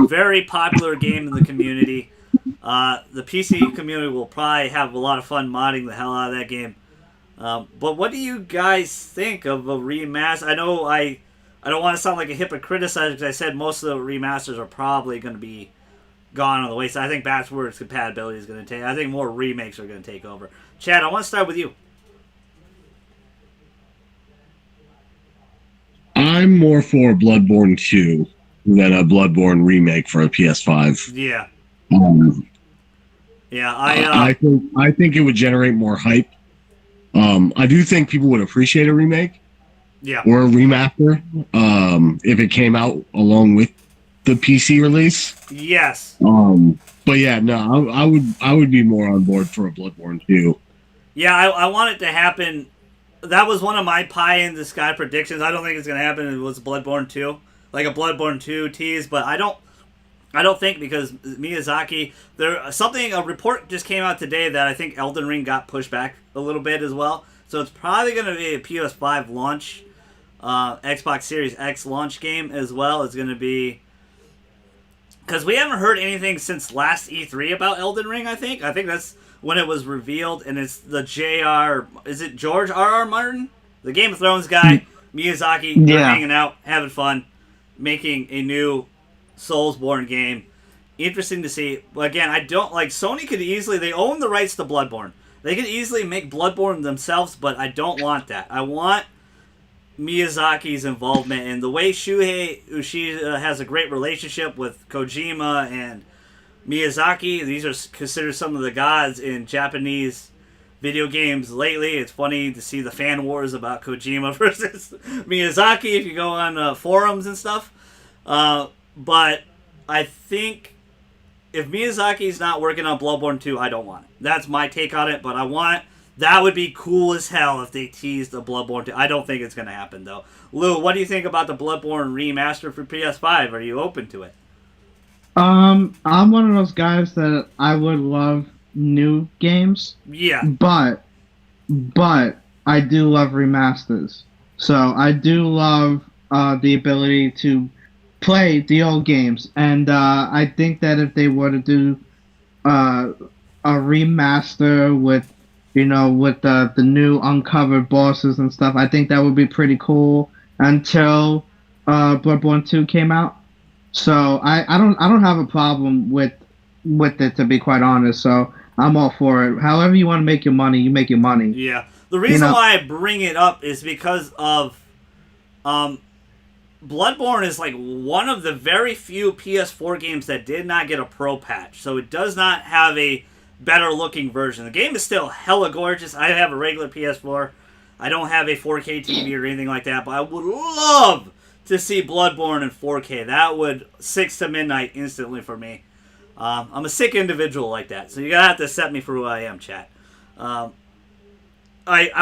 Speaker 1: Very popular game in the community. The PC community will probably have a lot of fun modding the hell out of that game. But what do you guys think of a remaster? I know I don't want to sound like a hypocrite because I said most of the remasters are probably going to be gone on the wayside. I think that's where its compatibility is going to take. I think more remakes are going to take over. Chad, I want to start with you.
Speaker 2: I'm more for Bloodborne 2 than a Bloodborne remake for a PS5.
Speaker 1: Yeah.
Speaker 2: I think it would generate more hype. I do think people would appreciate a remake, or a remaster, if it came out along with the PC release.
Speaker 1: Yes.
Speaker 2: But yeah, no, I would be more on board for a Bloodborne 2.
Speaker 1: Yeah, I want it to happen. That was one of my pie in the sky predictions. I don't think it's gonna happen. It was Bloodborne 2, like a Bloodborne 2 tease, but I don't think because Miyazaki, a report just came out today that I think Elden Ring got pushed back a little bit as well. So it's probably going to be a PS5 launch, Xbox Series X launch game as well. It's going to be because we haven't heard anything since last E3 about Elden Ring. I think that's when it was revealed, and it's the is it George R.R. Martin, the Game of Thrones guy, Miyazaki, they're hanging out, having fun, making a new Soulsborne game. Interesting to see. Again, I don't like Sony could easily, they own the rights to Bloodborne. They could easily make Bloodborne themselves, but I don't want that. I want Miyazaki's involvement, and the way Shuhei Yoshida has a great relationship with Kojima and Miyazaki. These are considered some of the gods in Japanese video games lately. It's funny to see the fan wars about Kojima versus Miyazaki if you go on forums and stuff. But I think if Miyazaki's not working on Bloodborne 2, I don't want it. That's my take on it, but that would be cool as hell if they teased a Bloodborne 2. I don't think it's going to happen, though. Lou, what do you think about the Bloodborne remaster for PS5? Are you open to it?
Speaker 3: I'm one of those guys that I would love new games.
Speaker 1: Yeah.
Speaker 3: But I do love remasters. So I do love the ability to play the old games, and I think that if they were to do a remaster with the new uncovered bosses and stuff, I think that would be pretty cool until Bloodborne 2 came out. So I don't have a problem with it, to be quite honest. So I'm all for it. However you want to make your money, you make your money.
Speaker 1: Yeah. The reason why I bring it up is because of Bloodborne is like one of the very few PS4 games that did not get a pro patch. So it does not have a better looking version. The game is still hella gorgeous. I have a regular PS4. I don't have a 4K TV or anything like that, but I would love to see Bloodborne in 4K. That would 6 to midnight instantly for me. I'm a sick individual like that, so you're going to have to set me for who I am, chat. I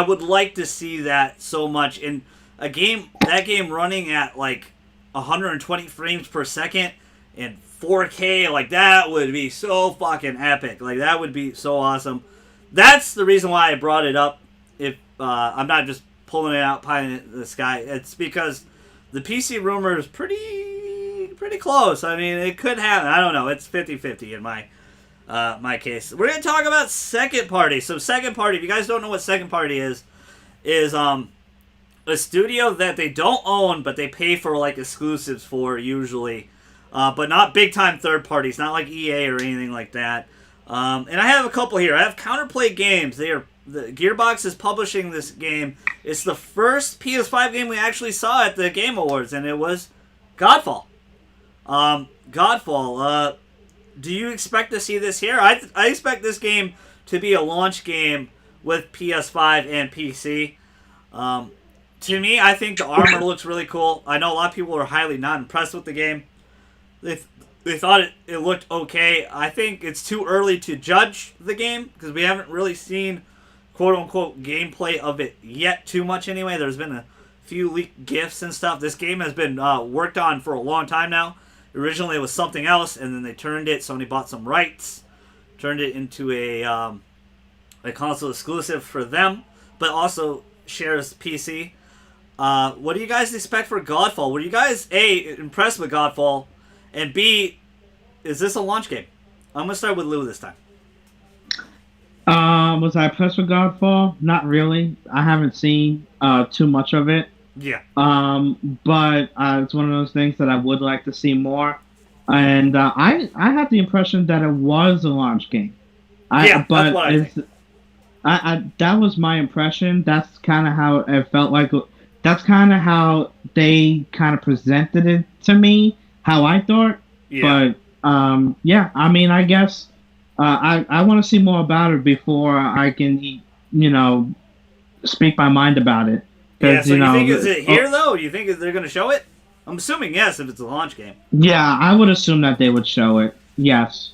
Speaker 1: would like to see that so much in a game, that game running at like 120 frames per second and 4K, like that would be so fucking epic. Like that would be so awesome. That's the reason why I brought it up. If I'm not just pulling it out pie in the sky, it's because the PC rumor is pretty close. I mean, it could happen. I don't know. It's 50-50 in my case. We're gonna talk about Second Party. So Second Party, if you guys don't know what Second Party is a studio that they don't own, but they pay for like exclusives for usually, but not big time third parties, not like EA or anything like that. And I have a couple here. I have Counterplay Games. The Gearbox is publishing this game. It's the first PS5 game we actually saw at the Game Awards, and it was Godfall. Godfall. Do you expect to see this here? I expect this game to be a launch game with PS5 and PC. To me, I think the armor looks really cool. I know a lot of people are highly not impressed with the game. They thought it looked okay. I think it's too early to judge the game because we haven't really seen quote-unquote gameplay of it yet too much anyway. There's been a few leaked GIFs and stuff. This game has been worked on for a long time now. Originally it was something else, and then they turned it. Sony bought some rights, turned it into a console exclusive for them, but also shares PC. What do you guys expect for Godfall? Were you guys, A, impressed with Godfall, and B, is this a launch game? I'm going to start with Lou this time.
Speaker 3: Was I impressed with Godfall? Not really. I haven't seen too much of it.
Speaker 1: Yeah.
Speaker 3: But it's one of those things that I would like to see more. And I had the impression that it was a launch game.
Speaker 1: That's what I think.
Speaker 3: That was my impression. That's kind of how it felt like. That's kind of how they kind of presented it to me, how I thought.
Speaker 1: Yeah.
Speaker 3: But, yeah, I mean, I guess I want to see more about it before I can, speak my mind about it.
Speaker 1: Yeah, so you think is it here, though? You think they're going to show it? I'm assuming yes, if it's a launch game.
Speaker 3: Yeah, I would assume that they would show it. Yes.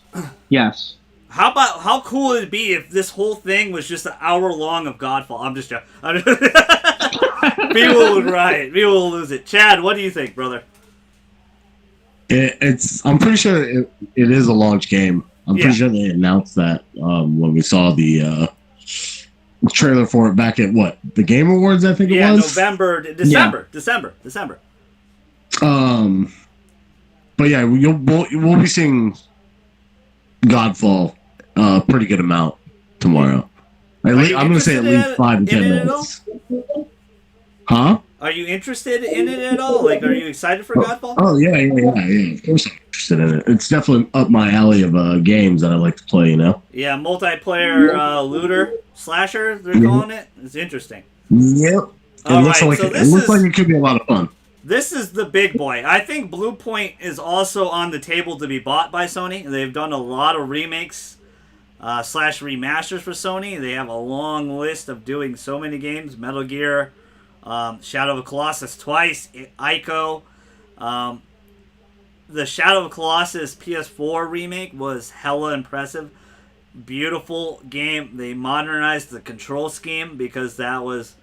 Speaker 3: Yes.
Speaker 1: How cool would it be if this whole thing was just an hour long of Godfall? I'm just joking. People would riot. People will lose it. Chad, what do you think, brother?
Speaker 2: I'm pretty sure it is a launch game. I'm pretty sure they announced that when we saw the trailer for it back at the Game Awards, I think it was?
Speaker 1: December.
Speaker 2: But yeah, we'll be seeing Godfall a pretty good amount tomorrow. I'm going to say at least 5 to 10 minutes. Huh?
Speaker 1: Are you interested in it at all? Like, are you excited for Godfall?
Speaker 2: Oh, yeah. Of course I'm interested in it. It's definitely up my alley of games that I like to play,
Speaker 1: Yeah, multiplayer looter slasher, they're calling it. It's interesting.
Speaker 2: Yep. It looks like it could be a lot of fun.
Speaker 1: This is the big boy. I think Blue Point is also on the table to be bought by Sony. They've done a lot of remakes / remasters for Sony. They have a long list of doing so many games. Metal Gear, Shadow of the Colossus twice, Ico. The Shadow of the Colossus PS4 remake was hella impressive. Beautiful game. They modernized the control scheme because that was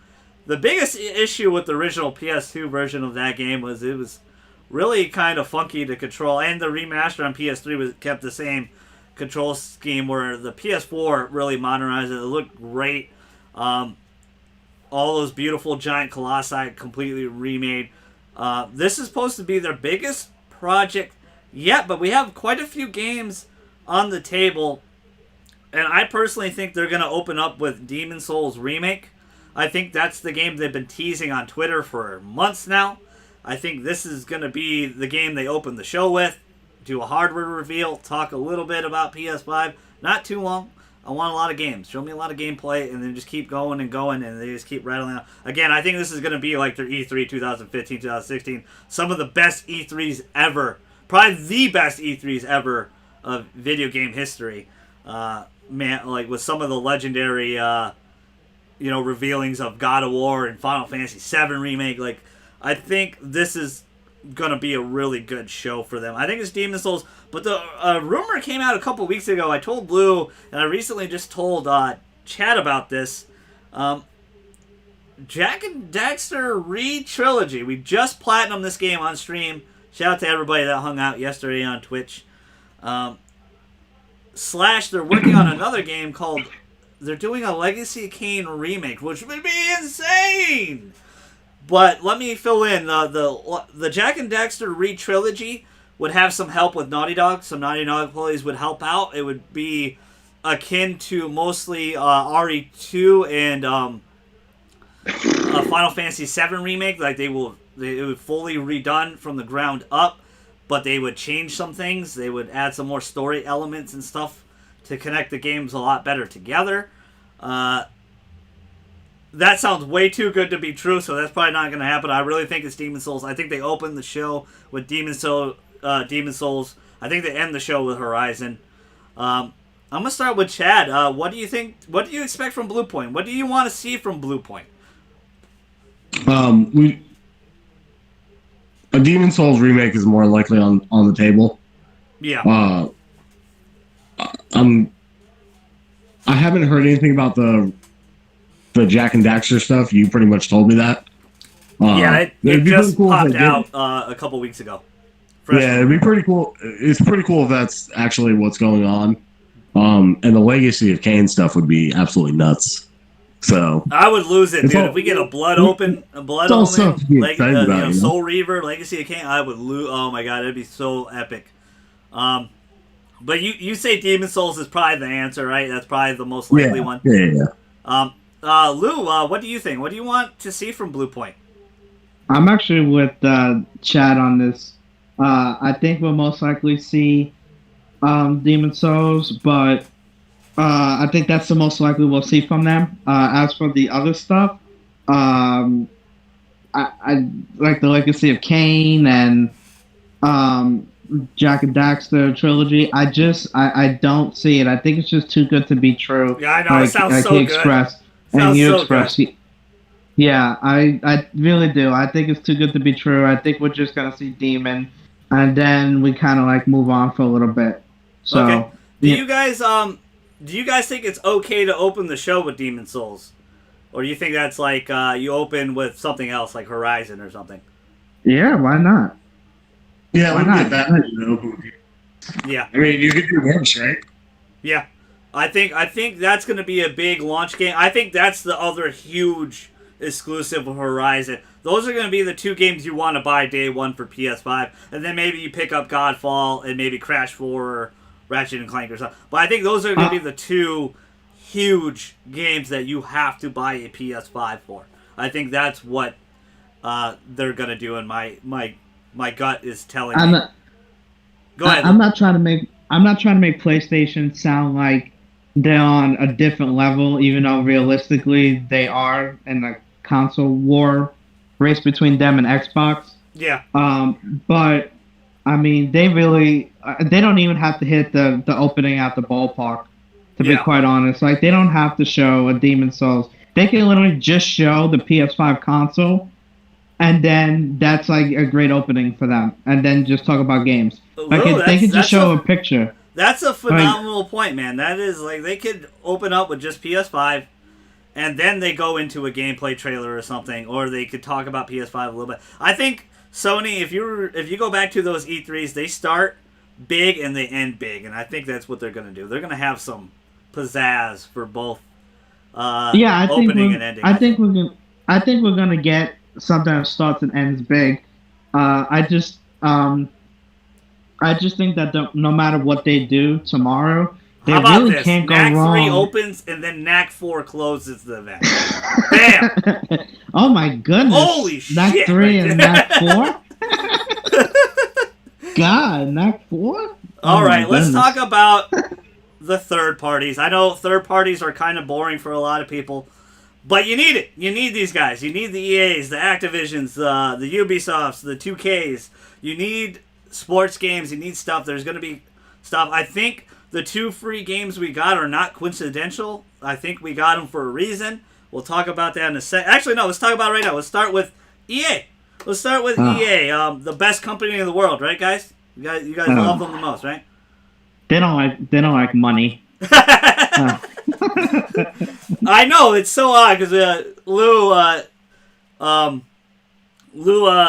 Speaker 1: the biggest issue with the original PS2 version of that game. Was it was really kind of funky to control, and the remaster on PS3 kept the same control scheme, where the PS4 really modernized it. It looked great. All those beautiful giant colossi completely remade. This is supposed to be their biggest project yet, but we have quite a few games on the table, and I personally think they're going to open up with Demon Souls Remake. I think that's the game they've been teasing on Twitter for months now. I think this is going to be the game they open the show with, do a hardware reveal, talk a little bit about PS5, not too long, I want a lot of games. Show me a lot of gameplay, and then just keep going and going, and they just keep rattling out. Again, I think this is going to be like their E3 2015, 2016. Some of the best E3s ever. Probably the best E3s ever of video game history. Man, like with some of the legendary, revealings of God of War and Final Fantasy VII Remake. Like, I think this is gonna be a really good show for them. I think it's Demon Souls, but the rumor came out a couple weeks ago. I told Blue, and I recently just told Chad about this. Jak and Daxter Re-Trilogy. We just platinumed this game on stream. Shout out to everybody that hung out yesterday on Twitch. Slash, they're working on another game called... They're doing a Legacy of Kain remake, which would be insane! But let me fill in. The Jak and Daxter Re-Trilogy would have some help with Naughty Dog. Some Naughty Dog employees would help out. It would be akin to mostly RE2 and Final Fantasy VII Remake. Like, it would fully redone from the ground up, but they would change some things. They would add some more story elements and stuff to connect the games a lot better together. That sounds way too good to be true, so that's probably not going to happen. I really think it's Demon Souls. I think they open the show with Demon Souls. I think they end the show with Horizon. I'm going to start with Chad. What do you think? What do you expect from Blue Point? What do you want to see from Blue Point?
Speaker 2: A Demon Souls remake is more likely on the table.
Speaker 1: Yeah.
Speaker 2: I haven't heard anything about the Jak and Daxter stuff. You pretty much told me that.
Speaker 1: It just popped out a couple weeks ago.
Speaker 2: Yeah, it'd be pretty cool. It's pretty cool if that's actually what's going on. And the Legacy of Kain stuff would be absolutely nuts. So
Speaker 1: I would lose it, dude. If we get a Blood Omen, Soul Reaver, Legacy of Kain, I would lose. Oh my god, it'd be so epic. But you say Demon Souls is probably the answer, right? That's probably the most likely one.
Speaker 2: Yeah.
Speaker 1: Lou, what do you think? What do you want to see from Blue Point?
Speaker 3: I'm actually with Chad on this. I think we'll most likely see Demon Souls, but I think that's the most likely we'll see from them. As for the other stuff, I like the Legacy of Kain and Jak and Daxter trilogy. I don't see it. I think it's just too good to be true.
Speaker 1: Yeah, I know. It sounds so good.
Speaker 3: And you express. Yeah, I really do. I think it's too good to be true. I think we're just gonna see Demon, and then we kind of like move on for a little bit. So,
Speaker 1: okay. Do you guys think it's okay to open the show with Demon Souls, or do you think that's like you open with something else like Horizon or something?
Speaker 3: Yeah, why not?
Speaker 2: Yeah, why not? Get that.
Speaker 1: Yeah.
Speaker 2: I mean, you could do worse, right?
Speaker 1: Yeah. I think that's going to be a big launch game. I think that's the other huge exclusive of Horizon. Those are going to be the two games you want to buy day one for PS5, and then maybe you pick up Godfall and maybe Crash 4 or Ratchet and Clank or something. But I think those are going to be the two huge games that you have to buy a PS5 for. I think that's what they're going to do, and my gut is telling me. Go ahead.
Speaker 3: I'm not trying to make PlayStation sound like they're on a different level, even though realistically they are in a console war race between them and Xbox.
Speaker 1: Yeah.
Speaker 3: But I mean, they don't even have to hit the opening at the ballpark, to be quite honest. Like, they don't have to show a Demon Souls. They can literally just show the PS5 console, and then that's like a great opening for them. And then just talk about games. Like, they can just show a picture.
Speaker 1: That's a phenomenal point, man. That is, like, they could open up with just PS5, and then they go into a gameplay trailer or something, or they could talk about PS5 a little bit. I think Sony, if you go back to those E3s, they start big and they end big, and I think that's what they're going to do. They're going to have some pizzazz for both opening and ending.
Speaker 3: I think we're going to get something that starts and ends big. I just think that no matter what they do tomorrow, they really can't go wrong.
Speaker 1: Knack 3 opens and then Knack 4 closes the event. Bam!
Speaker 3: Oh my goodness!
Speaker 1: Holy
Speaker 3: Knack
Speaker 1: shit!
Speaker 3: 3 and Knack 4. God, Knack 4.
Speaker 1: All right, let's talk about the third parties. I know third parties are kind of boring for a lot of people, but you need it. You need these guys. You need the EAs, the Activisions, the Ubisofts, the 2Ks. You need sports games. You need stuff. There's going to be stuff. I think the 2 free games we got are not coincidental. I think we got them for a reason. We'll talk about that in a sec. Actually, no. Let's talk about it right now. Let's start with EA. Let's start with EA, the best company in the world, right, guys? You guys love them the most, right?
Speaker 3: They don't like money.
Speaker 1: I know, it's so odd because Lou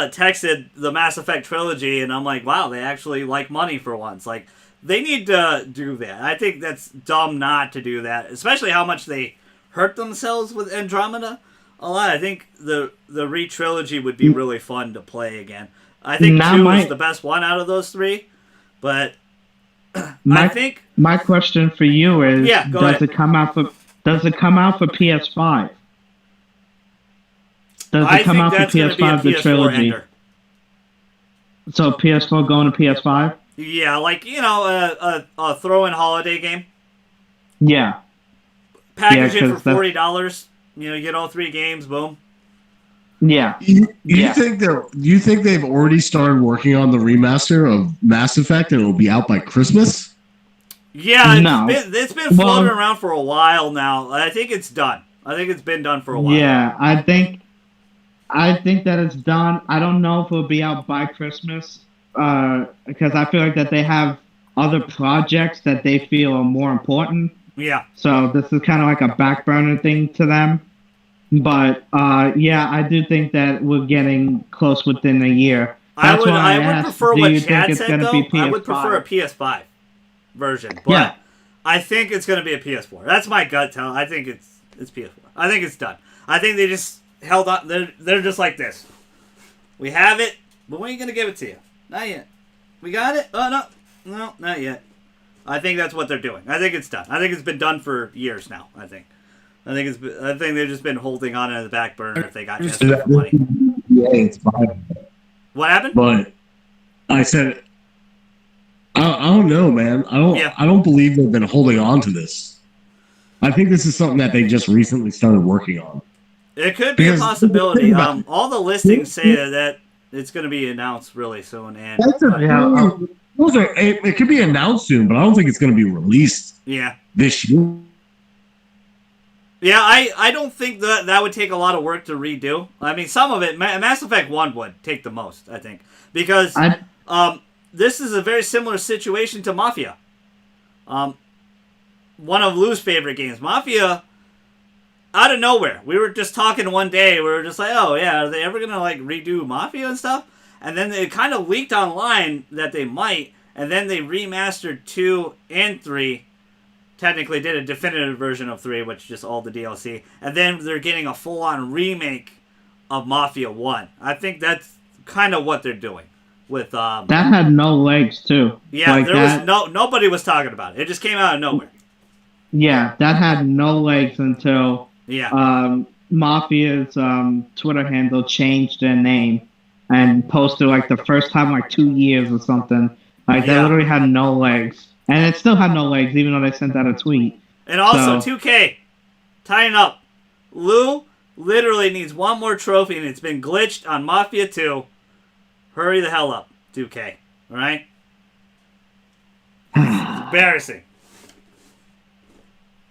Speaker 1: texted the Mass Effect trilogy, and I'm like, wow, they actually like money for once. Like, they need to do that. I think that's dumb not to do that, especially how much they hurt themselves with Andromeda. A lot. I think the re-trilogy would be really fun to play again. I think 2 is the best one out of those 3, but I think
Speaker 3: my question for you is:
Speaker 1: go ahead.
Speaker 3: Does it come out for PS5? Does it come out for PS5? The trilogy. Ender. So PS4 going to PS5?
Speaker 1: Yeah, like a throw-in holiday game.
Speaker 3: Yeah.
Speaker 1: Package it for $40. You get all 3 games. Boom.
Speaker 3: Yeah.
Speaker 2: You think they've already started working on the remaster of Mass Effect and it'll be out by Christmas?
Speaker 1: Yeah, it's been floating around for a while now. I think it's done. I think it's been done for a while.
Speaker 3: Yeah, I think that it's done. I don't know if it'll be out by Christmas because I feel like that they have other projects that they feel are more important.
Speaker 1: Yeah.
Speaker 3: So this is kind of like a back burner thing to them. But, yeah, I do think that we're getting close within a year.
Speaker 1: I would prefer what Chad said, though. I would prefer a PS5 version. But I think it's going to be a PS4. That's my gut tell. I think it's PS4. I think it's done. I think they just held on. They're just like this. We have it, but when are you going to give it to you? Not yet. We got it? Oh, no, not yet. I think that's what they're doing. I think it's done. I think it's been done for years now. I think they've just been holding on in the back burner if they got just enough money.
Speaker 2: Yeah, it's fine.
Speaker 1: What happened?
Speaker 2: But I said, I don't know, man. I don't believe they've been holding on to this. I think this is something that they just recently started working on.
Speaker 1: It could be a possibility. All the listings say that it's going to be announced really soon. And
Speaker 2: it could be announced soon, but I don't think it's going to be released. This year.
Speaker 1: Yeah, I don't think that would take a lot of work to redo. I mean, some of it, Mass Effect 1 would take the most, I think. Because this is a very similar situation to Mafia. One of Lou's favorite games. Mafia, out of nowhere. We were just talking one day, we were just like, oh yeah, are they ever going to redo Mafia and stuff? And then it kind of leaked online that they might, and then they remastered 2 and 3. Technically did a definitive version of 3, which is just all the DLC. And then they're getting a full-on remake of Mafia 1. I think that's kind of what they're doing. With
Speaker 3: that had no legs, too.
Speaker 1: Yeah, nobody was talking about it. It just came out of nowhere.
Speaker 3: Yeah, that had no legs until Mafia's Twitter handle changed their name and posted, the first time, 2 years or something. They literally had no legs. And it still had no legs, even though they sent out a tweet.
Speaker 1: And also, 2K, tying up. Lou literally needs one more trophy, and it's been glitched on Mafia 2. Hurry the hell up, 2K. All right? It's embarrassing.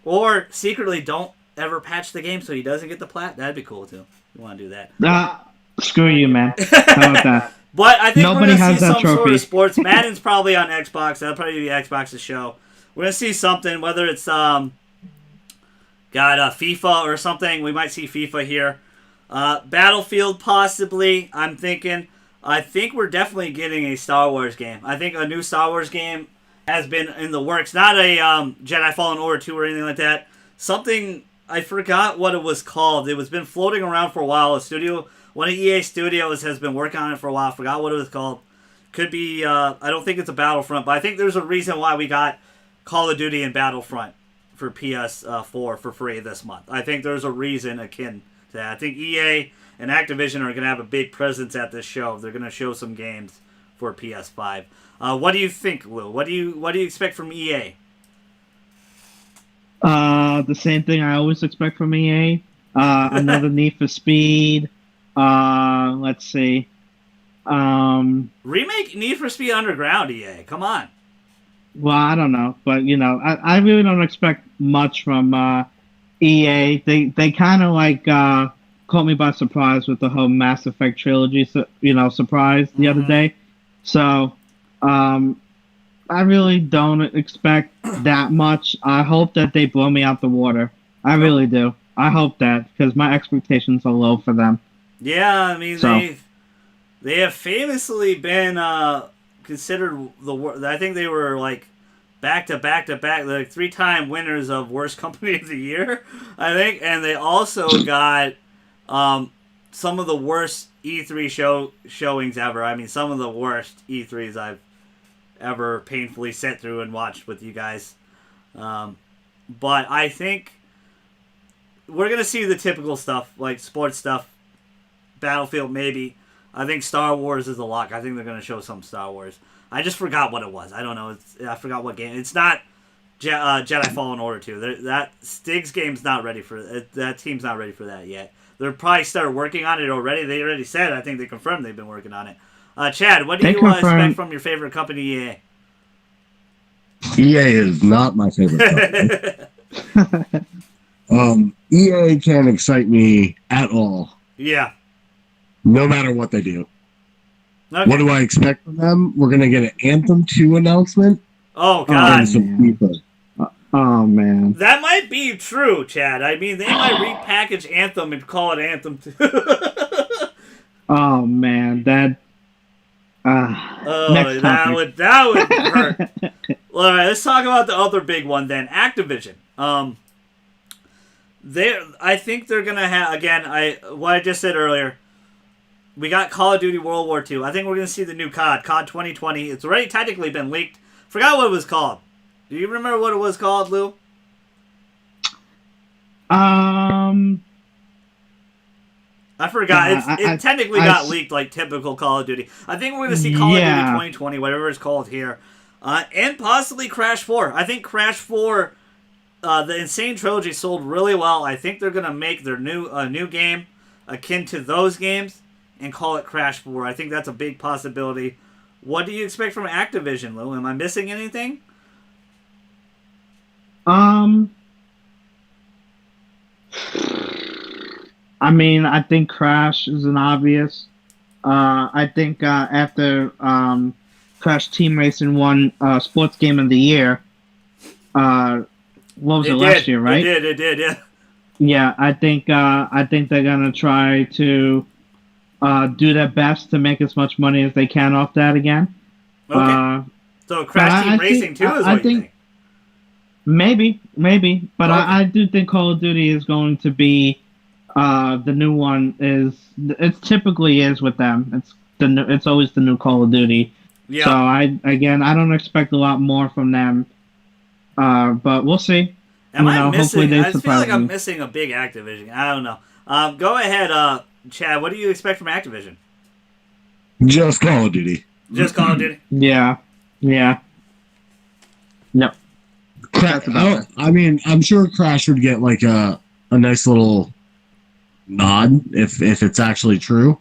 Speaker 1: Or secretly don't ever patch the game so he doesn't get the plat. That'd be cool, too. You want to do that.
Speaker 3: Screw you, man. How about that?
Speaker 1: But I think
Speaker 3: Nobody
Speaker 1: we're going to see some
Speaker 3: trophy.
Speaker 1: sort of sports. Madden's probably on Xbox. That'll probably be Xbox's show. We're going to see something, whether it's FIFA or something. We might see FIFA here. Battlefield, possibly, I'm thinking. I think we're definitely getting a Star Wars game. I think a new Star Wars game has been in the works. Not a Jedi Fallen Order 2 or anything like that. Something, I forgot what it was called. It was been floating around for a while. One of EA Studios has been working on it for a while. I forgot what it was called. Could be, I don't think it's a Battlefront, but I think there's a reason why we got Call of Duty and Battlefront for PS4 for free this month. I think there's a reason akin to that. I think EA and Activision are going to have a big presence at this show. They're going to show some games for PS5. What do you think, Lou? What do you expect from EA?
Speaker 3: The same thing I always expect from EA. Another Need for Speed. Let's see.
Speaker 1: Remake Need for Speed Underground, EA. Come on.
Speaker 3: Well, I don't know, but I really don't expect much from EA. They kind of like caught me by surprise with the whole Mass Effect trilogy, surprise the other day. So, I really don't expect that much. I hope that they blow me out the water. I really do. I hope that because my expectations are low for them.
Speaker 1: Yeah, I mean they have famously been considered the worst. I think they were like back to back, like 3-time winners of worst company of the year. I think, and they also got some of the worst E3 showings ever. I mean, some of the worst E3s I've ever painfully sat through and watched with you guys. But I think we're gonna see the typical stuff, like sports stuff, Battlefield maybe. I think Star Wars is a lock. I think they're gonna show some Star Wars. I just forgot what it was. I don't know. I forgot what game. It's not Jedi Fallen Order 2. That Stig's game's not ready for that. Team's not ready for that yet. They're probably started working on it already. They already said. I think they confirmed they've been working on it. Chad, what do you expect from your favorite company, EA?
Speaker 2: EA is not my favorite company. EA can't excite me at all.
Speaker 1: Yeah.
Speaker 2: No matter what they do.
Speaker 1: Okay.
Speaker 2: What do I expect from them? We're going to get an Anthem 2 announcement.
Speaker 1: Oh, God.
Speaker 3: Oh, man.
Speaker 1: That might be true, Chad. I mean, they might repackage Anthem and call it Anthem 2.
Speaker 3: Oh, man. That
Speaker 1: would hurt. All right, let's talk about the other big one then, Activision. I think they're gonna have what I just said earlier. We got Call of Duty World War II. I think we're gonna see the new COD 2020. It's already technically been leaked. Forgot what it was called. Do you remember what it was called, Lou? I forgot. It technically got leaked like typical Call of Duty. I think we're going to see Call of Duty 2020, whatever it's called here. And possibly Crash 4. I think Crash 4, the Insane Trilogy sold really well. I think they're going to make their new game akin to those games and call it Crash 4. I think that's a big possibility. What do you expect from Activision, Lou? Am I missing anything?
Speaker 3: I mean, I think Crash is an obvious. I think after Crash Team Racing won Sports Game of the Year, what was it last year, right?
Speaker 1: It did, yeah.
Speaker 3: Yeah, I think they're gonna try to do their best to make as much money as they can off that again.
Speaker 1: Okay. So Crash Team Racing 2 is what you think?
Speaker 3: Maybe, but okay. I do think Call of Duty is going to be the new one. It typically is with them. It's always the new Call of Duty. Yeah. So I don't expect a lot more from them. But we'll see.
Speaker 1: I feel like I'm missing a big Activision. I don't know. Go ahead, Chad. What do you expect from Activision?
Speaker 2: Just Call of Duty.
Speaker 1: Just Call of Duty.
Speaker 3: Yeah. No.
Speaker 2: I mean, I'm sure Crash would get like a nice little nod if it's actually true.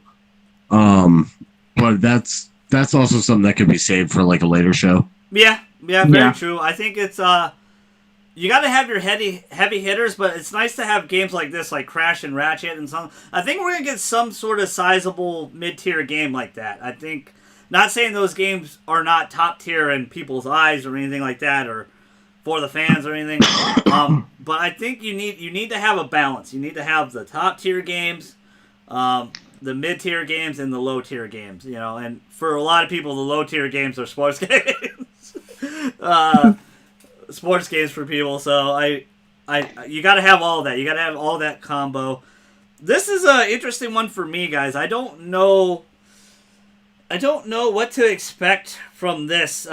Speaker 2: But that's also something that could be saved for like a later show.
Speaker 1: Yeah, very true. I think it's you got to have your heavy hitters, but it's nice to have games like this, like Crash and Ratchet and some. I think we're gonna get some sort of sizable mid-tier game like that. I think, not saying those games are not top tier in people's eyes or anything like that, or for the fans or anything, but I think you need to have a balance. You need to have the top tier games, the mid tier games, and the low tier games. And for a lot of people, the low tier games are sports games. Sports games for people. So you got to have all that. You got to have all that combo. This is an interesting one for me, guys. I don't know what to expect from this.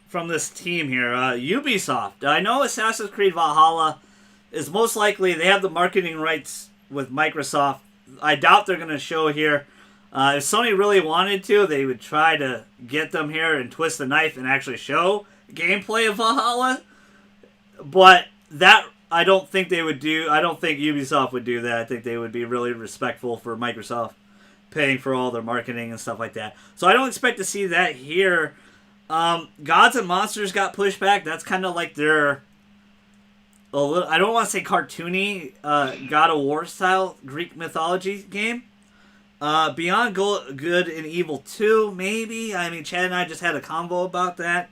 Speaker 1: From this team here, Ubisoft. I know Assassin's Creed Valhalla is most likely, they have the marketing rights with Microsoft. I doubt they're going to show here. If Sony really wanted to, they would try to get them here and twist the knife and actually show gameplay of Valhalla. But that I don't think they would do. I don't think Ubisoft would do that. I think they would be really respectful for Microsoft paying for all their marketing and stuff like that. So I don't expect to see that here. Gods and Monsters got pushed back. That's kind of like their a little, I don't want to say cartoony God of War style Greek mythology game. Beyond Good and Evil 2, maybe. I mean, Chad and I just had a convo about that.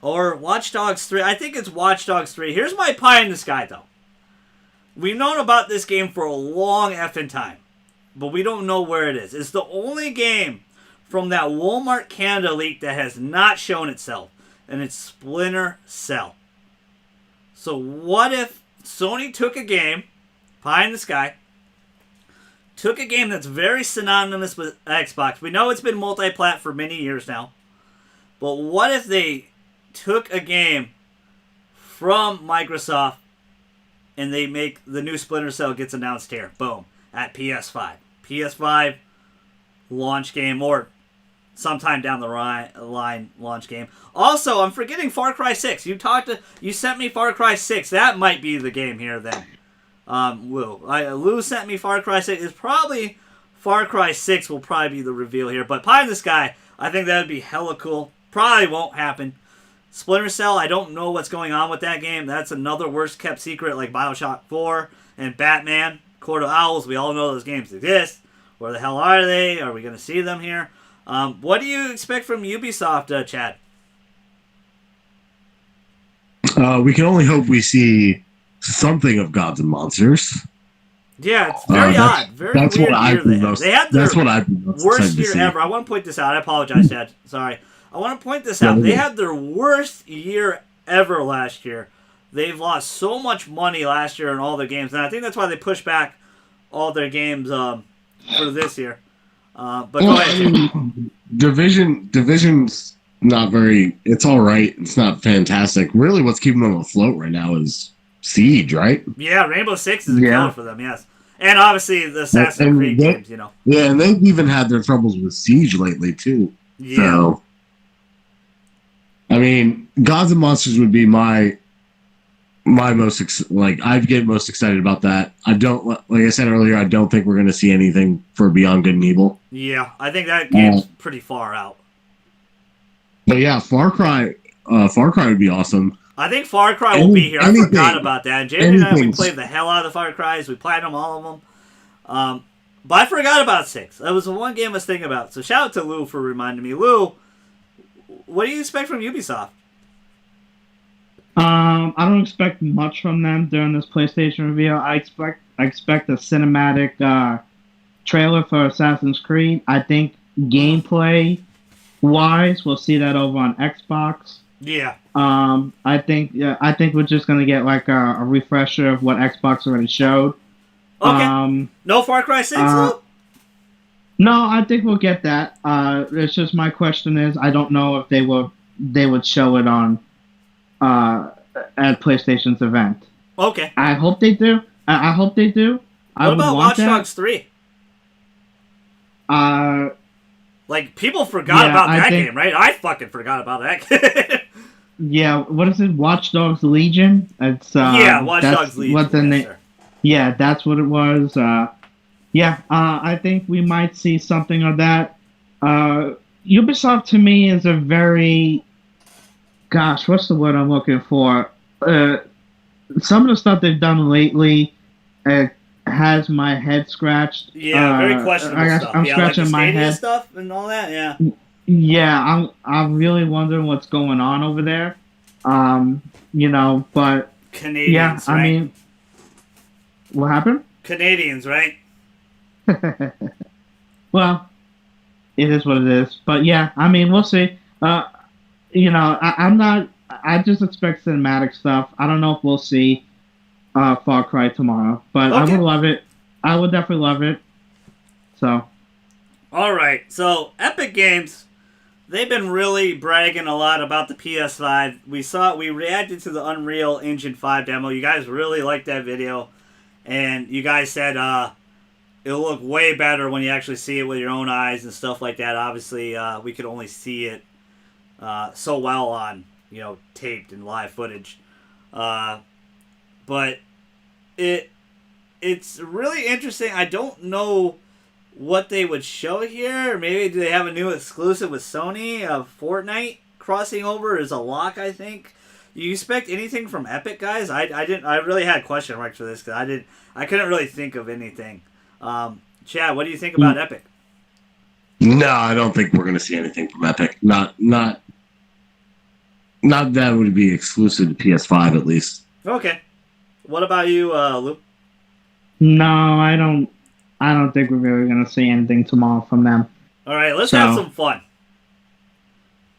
Speaker 1: Or Watch Dogs 3. I think it's Watch Dogs 3. Here's my pie in the sky, though. We've known about this game for a long effing time, but we don't know where it is. It's the only game from that Walmart Canada leak that has not shown itself, and it's Splinter Cell. So what if Sony took a game, pie in the sky, took a game that's very synonymous with Xbox. We know it's been multi-plat for many years now, but what if they took a game from Microsoft and they make the new Splinter Cell gets announced here, boom, at PS5. PS5 launch game or sometime down the line launch game. Also, I'm forgetting Far Cry 6. You sent me Far Cry 6. That might be the game here then. Lou sent me Far Cry 6. It's probably Far Cry 6 will probably be the reveal here. But pie in the sky, I think that would be hella cool. Probably won't happen. Splinter Cell, I don't know what's going on with that game. That's another worst kept secret like Bioshock 4 and Batman, Court of Owls. We all know those games exist. Where the hell are they? Are we going to see them here? What do you expect from Ubisoft, Chad?
Speaker 2: We can only hope we see something of Gods and Monsters.
Speaker 1: Yeah, it's very odd. That's weird year they had their worst year ever. I want to point this out. I apologize, Chad. Sorry. I want to point this out. They had their worst year ever last year. They've lost so much money last year in all their games, and I think that's why they pushed back all their games for this year. But go ahead.
Speaker 2: Division's not very. It's all right. It's not fantastic. Really, what's keeping them afloat right now is Siege, right?
Speaker 1: Yeah, Rainbow Six is a killer for them. Yes, and obviously the Assassin's Creed games. You know.
Speaker 2: Yeah, and they've even had their troubles with Siege lately too. Yeah. So, I mean, Gods and Monsters would be my most I'd get most excited about that. I don't, like I said earlier, I don't think we're going to see anything for Beyond Good and Evil.
Speaker 1: Yeah, I think that game's pretty far out.
Speaker 2: But yeah, Far Cry would be awesome.
Speaker 1: I think Far Cry will be here. I forgot about that. And Jamie and I, we played the hell out of the Far Cries. We platinum all of them. But I forgot about 6. That was the one game I was thinking about. So shout out to Lou for reminding me. Lou, what do you expect from Ubisoft?
Speaker 3: I don't expect much from them during this PlayStation reveal. I expect a cinematic trailer for Assassin's Creed. I think gameplay wise, we'll see that over on Xbox.
Speaker 1: Yeah.
Speaker 3: I think we're just gonna get like a refresher of what Xbox already showed.
Speaker 1: Okay. No Far Cry 6, Lou?
Speaker 3: No, I think we'll get that. It's just my question is, I don't know if they would show it on at PlayStation's event.
Speaker 1: Okay.
Speaker 3: I hope they do. I hope they do.
Speaker 1: What about Watch Dogs 3? Like, people forgot about that game, right? I fucking forgot about that game.
Speaker 3: Yeah, what is it? Watch Dogs Legion? It's
Speaker 1: Watch Dogs Legion.
Speaker 3: What the name? Yeah, that's what it was. I think we might see something of that. Ubisoft to me is a very, gosh, what's the word I'm looking for? Some of the stuff they've done lately has my head scratched.
Speaker 1: Yeah, very questionable stuff.
Speaker 3: I'm scratching
Speaker 1: like
Speaker 3: my head.
Speaker 1: Stuff and all that. Yeah.
Speaker 3: Yeah, I'm really wondering what's going on over there. But
Speaker 1: Canadians, right?
Speaker 3: I mean, what happened?
Speaker 1: Canadians, right?
Speaker 3: Well, it is what it is. But yeah, I mean, we'll see. I just expect cinematic stuff. I don't know if we'll see Far Cry tomorrow, but okay. I would love it. I would definitely love it. So.
Speaker 1: All right. So Epic Games, they've been really bragging a lot about the PS5. We reacted to the Unreal Engine 5 demo. You guys really liked that video, and you guys said it'll look way better when you actually see it with your own eyes and stuff like that. Obviously, we could only see it so well on taped and live footage. But it's really interesting. I don't know what they would show here. Maybe do they have a new exclusive with Sony of Fortnite crossing over is a lock, I think. Do you expect anything from Epic, guys? I really had question marks for this because I couldn't really think of anything. Chad, what do you think about Epic?
Speaker 2: No, I don't think we're going to see anything from Epic. Not that would be exclusive to PS5 at least.
Speaker 1: Okay. What about you, Luke?
Speaker 3: No, I don't think we're really going to see anything tomorrow from them.
Speaker 1: All right, let's have some fun.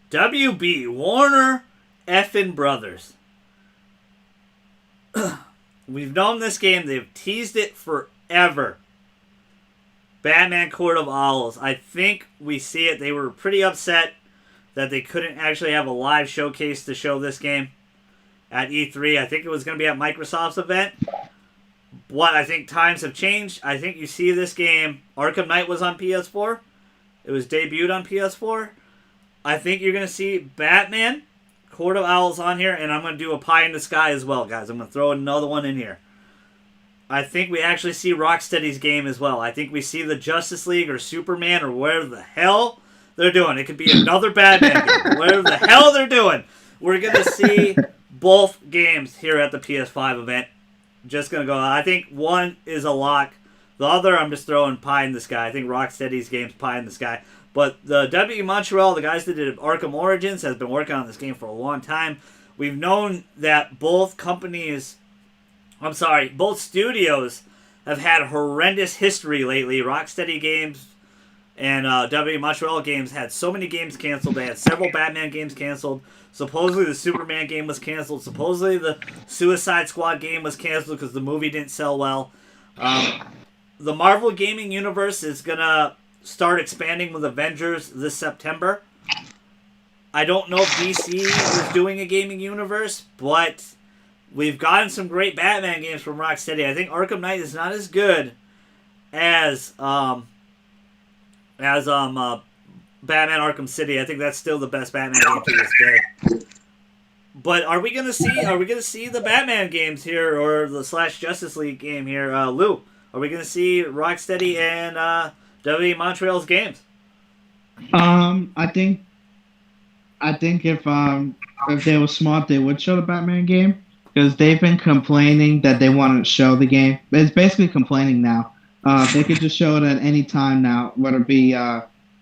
Speaker 1: WB, Warner effing Brothers. We've known this game. They've teased it forever. Batman Court of Owls. I think we see it. They were pretty upset that they couldn't actually have a live showcase to show this game at E3. I think it was going to be at Microsoft's event. But I think times have changed. I think you see this game. Arkham Knight was on PS4. It was debuted on PS4. I think you're going to see Batman Court of Owls on here, and I'm going to do a pie in the sky as well, guys. I'm going to throw another one in here. I think we actually see Rocksteady's game as well. I think we see the Justice League or Superman or whatever the hell they're doing. It could be another Batman game. Whatever the hell they're doing. We're going to see both games here at the PS5 event. Just going to go. I think one is a lock. The other, I'm just throwing pie in the sky. I think Rocksteady's game's pie in the sky. But the W Montreal, the guys that did Arkham Origins, has been working on this game for a long time. We've known that both studios have had horrendous history lately. Rocksteady Games and W Montreal Games had so many games canceled. They had several Batman games canceled. Supposedly the Superman game was canceled. Supposedly the Suicide Squad game was canceled because the movie didn't sell well. The Marvel gaming universe is going to start expanding with Avengers this September. I don't know if DC is doing a gaming universe, but we've gotten some great Batman games from Rocksteady. I think Arkham Knight is not as good as Batman Arkham City. I think that's still the best Batman game to this day. But are we gonna see the Batman games here or the / Justice League game here, Lou? Are we gonna see Rocksteady and W Montreal's games?
Speaker 3: I think if they were smart, they would show the Batman game because they've been complaining that they want to show the game. It's basically complaining now. They could just show it at any time now, whether it be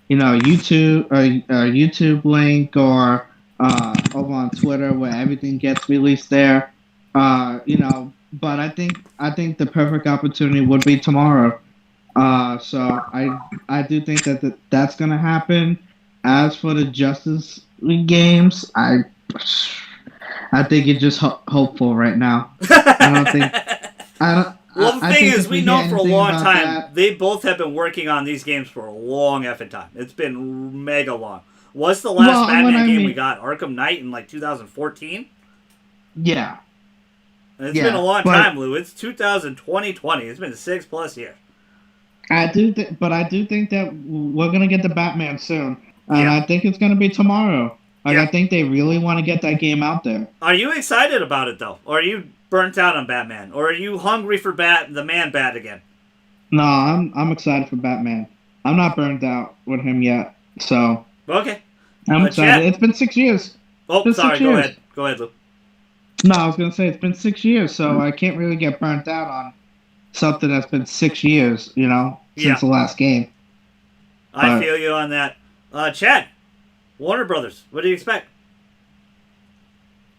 Speaker 3: YouTube or YouTube link or over on Twitter where everything gets released there. But I think the perfect opportunity would be tomorrow. So I do think that's gonna happen. As for the Justice League games, I think you're just hopeful right now.
Speaker 1: Well, the thing is, we know for a long time, they both have been working on these games for a long effing time. It's been mega long. What's the last Batman game we got? Arkham Knight in 2014?
Speaker 3: Yeah.
Speaker 1: And it's been a long time, Lou. It's 2020. It's been 6+ years.
Speaker 3: I do think that we're gonna get the Batman soon, and I think it's gonna be tomorrow. I think they really want to get that game out there.
Speaker 1: Are you excited about it though, or are you burnt out on Batman, or are you hungry for the Man Bat again?
Speaker 3: No, I'm excited for Batman. I'm not burnt out with him yet, so
Speaker 1: okay.
Speaker 3: I'm excited. It's been 6 years.
Speaker 1: Oh, sorry. Go ahead, Lou.
Speaker 3: No, I was gonna say it's been 6 years, so I can't really get burnt out on something that's been 6 years, since the last game.
Speaker 1: I feel you on that. Chad, Warner Brothers, what do you expect?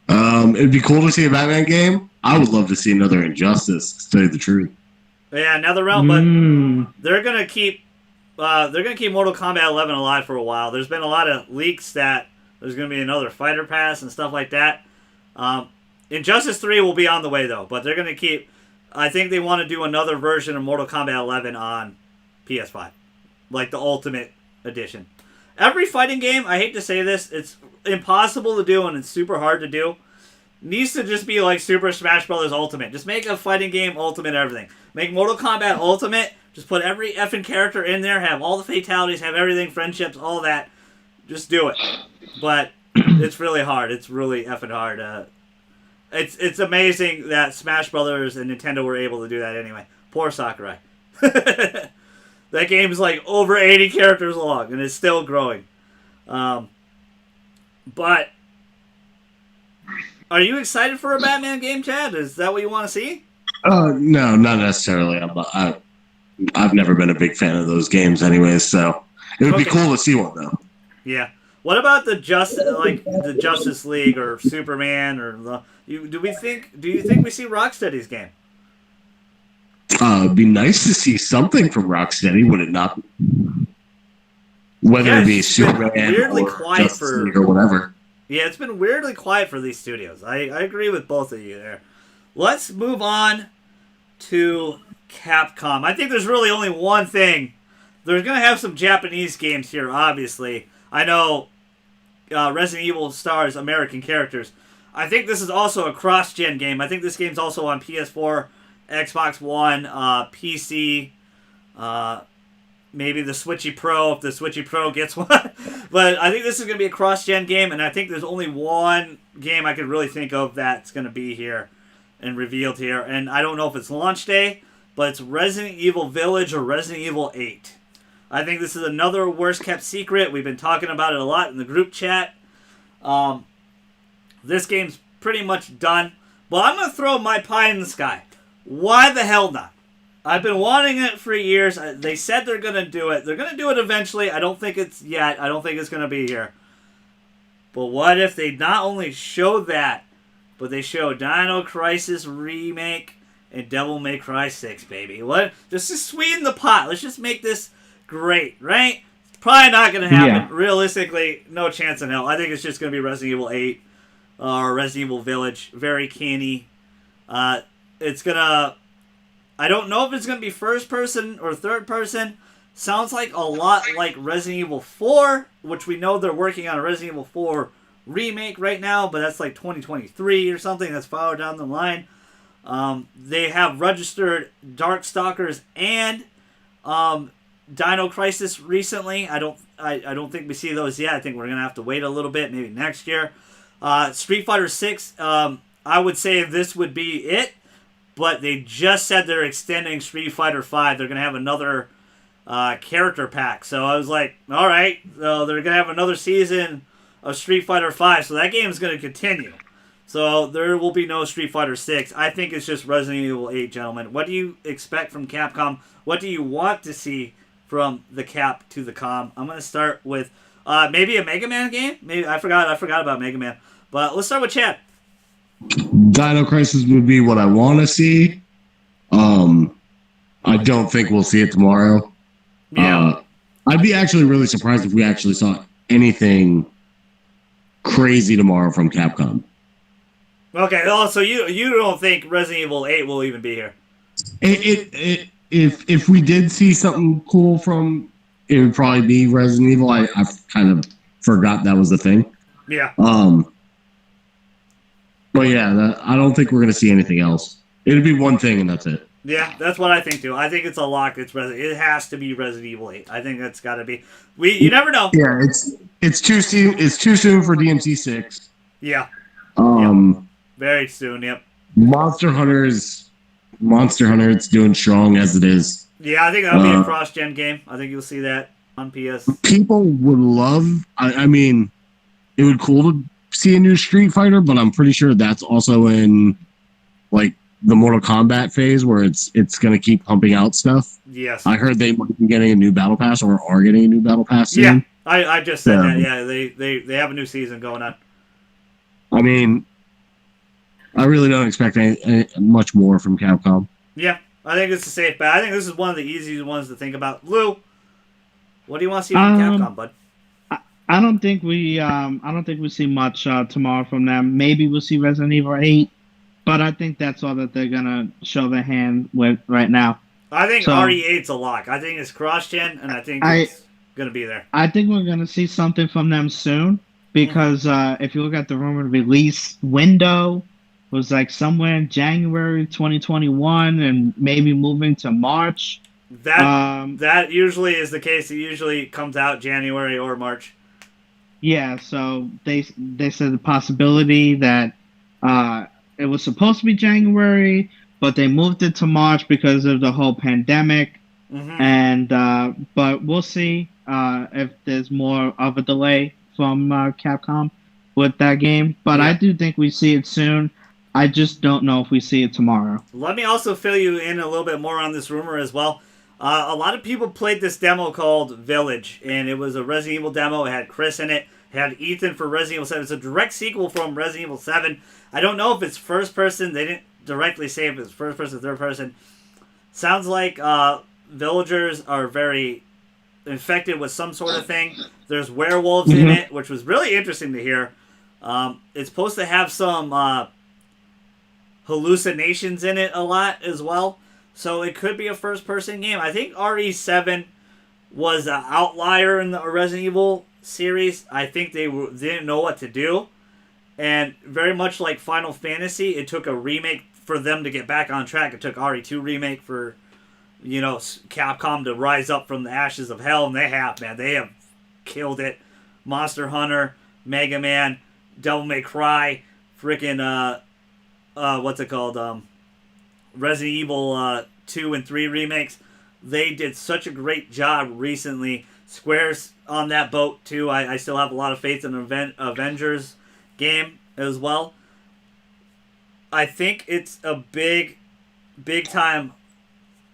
Speaker 2: It'd be cool to see a Batman game. I would love to see another Injustice, to tell you the truth.
Speaker 1: Yeah, another realm, but they're gonna keep Mortal Kombat 11 alive for a while. There's been a lot of leaks that there's gonna be another Fighter Pass and stuff like that. Injustice 3 will be on the way though, but they're gonna keep. I think they want to do another version of Mortal Kombat 11 on PS5, like the Ultimate Edition. Every fighting game, I hate to say this, it's impossible to do and it's super hard to do. Needs to just be like Super Smash Bros. Ultimate. Just make a fighting game Ultimate everything. Make Mortal Kombat Ultimate. Just put every effing character in there. Have all the fatalities. Have everything. Friendships. All that. Just do it. But it's really hard. It's really effing hard. It's amazing that Smash Brothers and Nintendo were able to do that anyway. Poor Sakurai. That game is like over 80 characters long, and it's still growing. But are you excited for a Batman game, Chad? Is that what you want to see?
Speaker 2: No, not necessarily. I've never been a big fan of those games, anyways. So it would be cool to see one, though.
Speaker 1: Yeah. What about the Justice League or Superman or do you think we see Rocksteady's game?
Speaker 2: It'd be nice to see something from Rocksteady, would it not? Whether it be Superman or Justice League or whatever.
Speaker 1: Yeah, it's been weirdly quiet for these studios. I agree with both of you there. Let's move on to Capcom. I think there's really only one thing. They're going to have some Japanese games here, obviously. I know Resident Evil stars American characters. I think this is also a cross-gen game. I think this game's also on PS4, Xbox One, PC, maybe the Switchy Pro, if the Switchy Pro gets one. But I think this is going to be a cross-gen game, and I think there's only one game I could really think of that's going to be here and revealed here. And I don't know if it's launch day, but it's Resident Evil Village or Resident Evil 8. I think this is another worst-kept secret. We've been talking about it a lot in the group chat. This game's pretty much done. But I'm going to throw my pie in the sky. Why the hell not? I've been wanting it for years. They said they're going to do it. They're going to do it eventually. I don't think it's yet. I don't think it's going to be here. But what if they not only show that, but they show Dino Crisis Remake and Devil May Cry 6, baby? What? Just to sweeten the pot. Let's just make this great, right? It's probably not going to happen. Yeah. Realistically, no chance in hell. I think it's just going to be Resident Evil 8 or Resident Evil Village. Very canny. It's going to... I don't know if it's going to be first person or third person. Sounds like a lot like Resident Evil 4, which we know they're working on a Resident Evil 4 remake right now, but that's like 2023 or something. That's far down the line. They have registered Darkstalkers and Dino Crisis recently. I don't think we see those yet. I think we're going to have to wait a little bit, maybe next year. Street Fighter 6, I would say this would be it. But they just said they're extending Street Fighter 5. They're going to have another character pack. So I was like, all right. So they're going to have another season of Street Fighter 5. So that game is going to continue. So there will be no Street Fighter 6. I think it's just Resident Evil 8, gentlemen. What do you expect from Capcom? What do you want to see from the Cap to the Com? I'm going to start with maybe a Mega Man game. Maybe I forgot about Mega Man. But let's start with Chad.
Speaker 2: Dino Crisis would be what I want to see. I don't think we'll see it tomorrow.
Speaker 1: Yeah.
Speaker 2: I'd be actually really surprised if we actually saw anything crazy tomorrow from Capcom.
Speaker 1: Okay, so you don't think Resident Evil 8 will even be here?
Speaker 2: If we did see something cool from, it would probably be Resident Evil. I kind of forgot that was the thing.
Speaker 1: Yeah.
Speaker 2: But yeah, I don't think we're going to see anything else. It'd be one thing and that's it.
Speaker 1: Yeah, that's what I think too. I think it's a lock. It has to be Resident Evil 8. I think that's got to be. You never know.
Speaker 2: Yeah, it's too soon. It's too soon for DMC 6.
Speaker 1: Yeah.
Speaker 2: Yep.
Speaker 1: Very soon. Yep.
Speaker 2: Monster Hunter, it's doing strong as it is.
Speaker 1: Yeah, I think that'll be a cross-gen game. I think you'll see that on PS.
Speaker 2: People would love. I mean, it would be cool to see a new Street Fighter, but I'm pretty sure that's also in like the Mortal Kombat phase where it's going to keep pumping out stuff.
Speaker 1: Yes.
Speaker 2: I heard they might be getting a new battle pass or are getting a new battle pass soon.
Speaker 1: Yeah, I just said that. Yeah, they have a new season going on.
Speaker 2: I mean, I really don't expect much more from Capcom.
Speaker 1: Yeah, I think it's a safe bet. I think this is one of the easiest ones to think about. Lou, what do you want to see from Capcom, bud?
Speaker 3: I don't think we see much tomorrow from them. Maybe we'll see Resident Evil 8, but I think that's all that they're gonna show their hand with right now.
Speaker 1: I think RE8's a lock. I think it's cross-gen, and I think it's gonna be there.
Speaker 3: I think we're gonna see something from them soon because if you look at the rumored release window, it was like somewhere in January 2021, and maybe moving to March.
Speaker 1: That usually is the case. It usually comes out January or March.
Speaker 3: Yeah, so they said the possibility that it was supposed to be January, but they moved it to March because of the whole pandemic.
Speaker 1: Mm-hmm.
Speaker 3: And but we'll see if there's more of a delay from Capcom with that game. But I do think we see it soon. I just don't know if we see it tomorrow.
Speaker 1: Let me also fill you in a little bit more on this rumor as well. A lot of people played this demo called Village, and it was a Resident Evil demo. It had Chris in it. It had Ethan for Resident Evil 7. It's a direct sequel from Resident Evil 7. I don't know if it's first person. They didn't directly say if it's first person, third person. Sounds like villagers are very infected with some sort of thing. There's werewolves in it, which was really interesting to hear. It's supposed to have some hallucinations in it a lot as well. So it could be a first-person game. I think RE7 was an outlier in the Resident Evil series. I think they didn't know what to do. And very much like Final Fantasy, it took a remake for them to get back on track. It took RE2 remake for, Capcom to rise up from the ashes of hell. And they have, man. They have killed it. Monster Hunter, Mega Man, Devil May Cry, freaking, what's it called? Resident Evil 2 and 3 remakes. They did such a great job recently. Square's on that boat too. I still have a lot of faith in Avengers game as well. I think it's a big time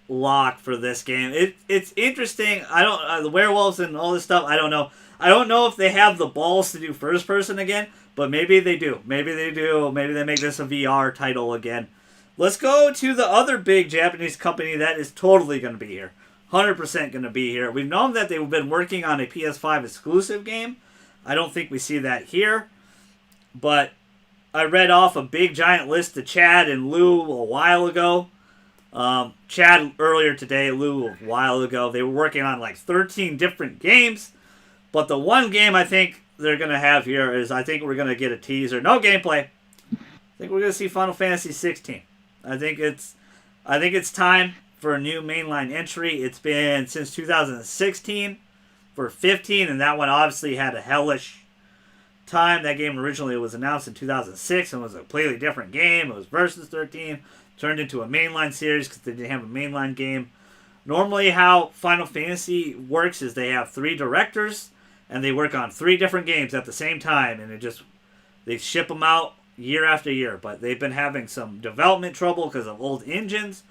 Speaker 1: lock for this game. It's interesting. I don't the werewolves and all this stuff. I don't know. I don't know if they have the balls to do first person again, but maybe they do. Maybe they do. Maybe they make this a VR title again. Let's go to the other big Japanese company that is totally going to be here. 100% going to be here. We've known that they've been working on a PS5 exclusive game. I don't think we see that here. But I read off a big giant list to Chad and Lou a while ago. Chad earlier today, Lou a while ago. They were working on like 13 different games. But the one game I think they're going to have here is I think we're going to get a teaser. No gameplay. I think we're going to see Final Fantasy 16. I think it's time for a new mainline entry. It's been since 2016 for 15, and that one obviously had a hellish time. That game originally was announced in 2006 and was a completely different game. It was Versus 13, turned into a mainline series because they didn't have a mainline game. Normally how Final Fantasy works is they have 3 directors, and they work on 3 different games at the same time, and they ship them out year after year, but they've been having some development trouble because of old engines.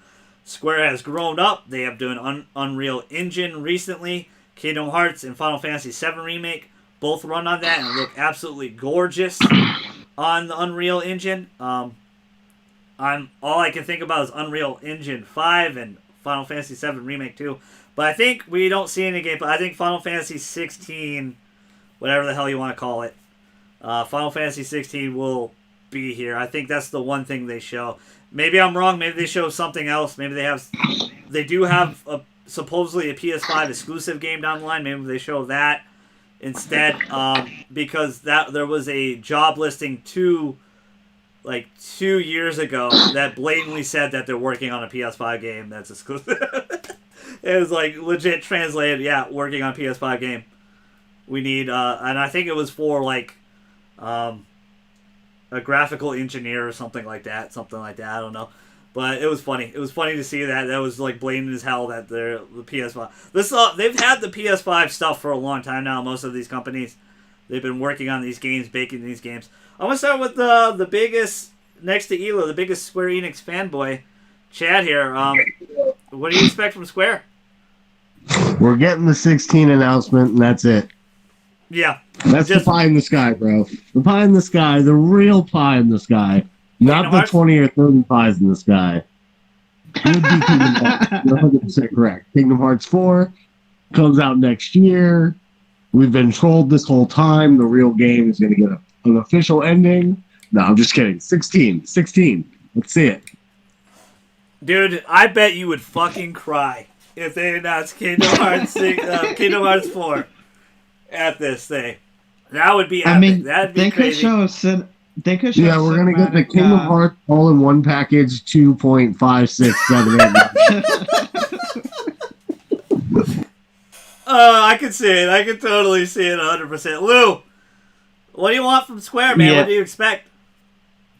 Speaker 1: Square has grown up. They have done Unreal Engine recently. Kingdom Hearts and Final Fantasy VII Remake both run on that and look absolutely gorgeous on the Unreal Engine. All I can think about is Unreal Engine 5 and Final Fantasy VII Remake 2. But I think we don't see any gameplay. I think Final Fantasy 16, whatever the hell you want to call it, Final Fantasy 16 will be here. I think that's the one thing they show. Maybe I'm wrong. Maybe they show something else. Maybe they do have supposedly a PS5 exclusive game down the line. Maybe they show that instead, because there was a job listing 2 years ago that blatantly said that they're working on a PS5 game that's exclusive. It was like legit translated. Yeah, working on PS5 game. We need, and I think it was for like, a graphical engineer or something like that. I don't know. But it was funny. It was funny to see that. That was like blatant as hell that they're the PS5. They've had the PS5 stuff for a long time now, most of these companies. They've been working on these games, baking these games. I'm going to start with the biggest, next to Elo, the biggest Square Enix fanboy, Chad here. What do you expect from Square?
Speaker 2: We're getting the 16 announcement, and that's it.
Speaker 1: Yeah.
Speaker 2: That's the pie in the sky, bro. The pie in the sky, the real pie in the sky. Not the 20 or 30 pies in the sky. It would be Kingdom Hearts. You're 100% correct. Kingdom Hearts 4 comes out next year. We've been trolled this whole time. The real game is going to get an official ending. No, I'm just kidding. 16. Let's see it.
Speaker 1: Dude, I bet you would fucking cry if they announced Kingdom Hearts 4 at this thing. That would be epic.
Speaker 3: I mean,
Speaker 1: that'd be
Speaker 3: they
Speaker 1: crazy.
Speaker 3: Could show
Speaker 2: yeah, we're going to get the Kingdom Hearts all in one package 2.5678.
Speaker 1: I can see it. I can totally see it 100%. Lou, what do you want from Square, man?
Speaker 3: Yeah.
Speaker 1: What do you expect?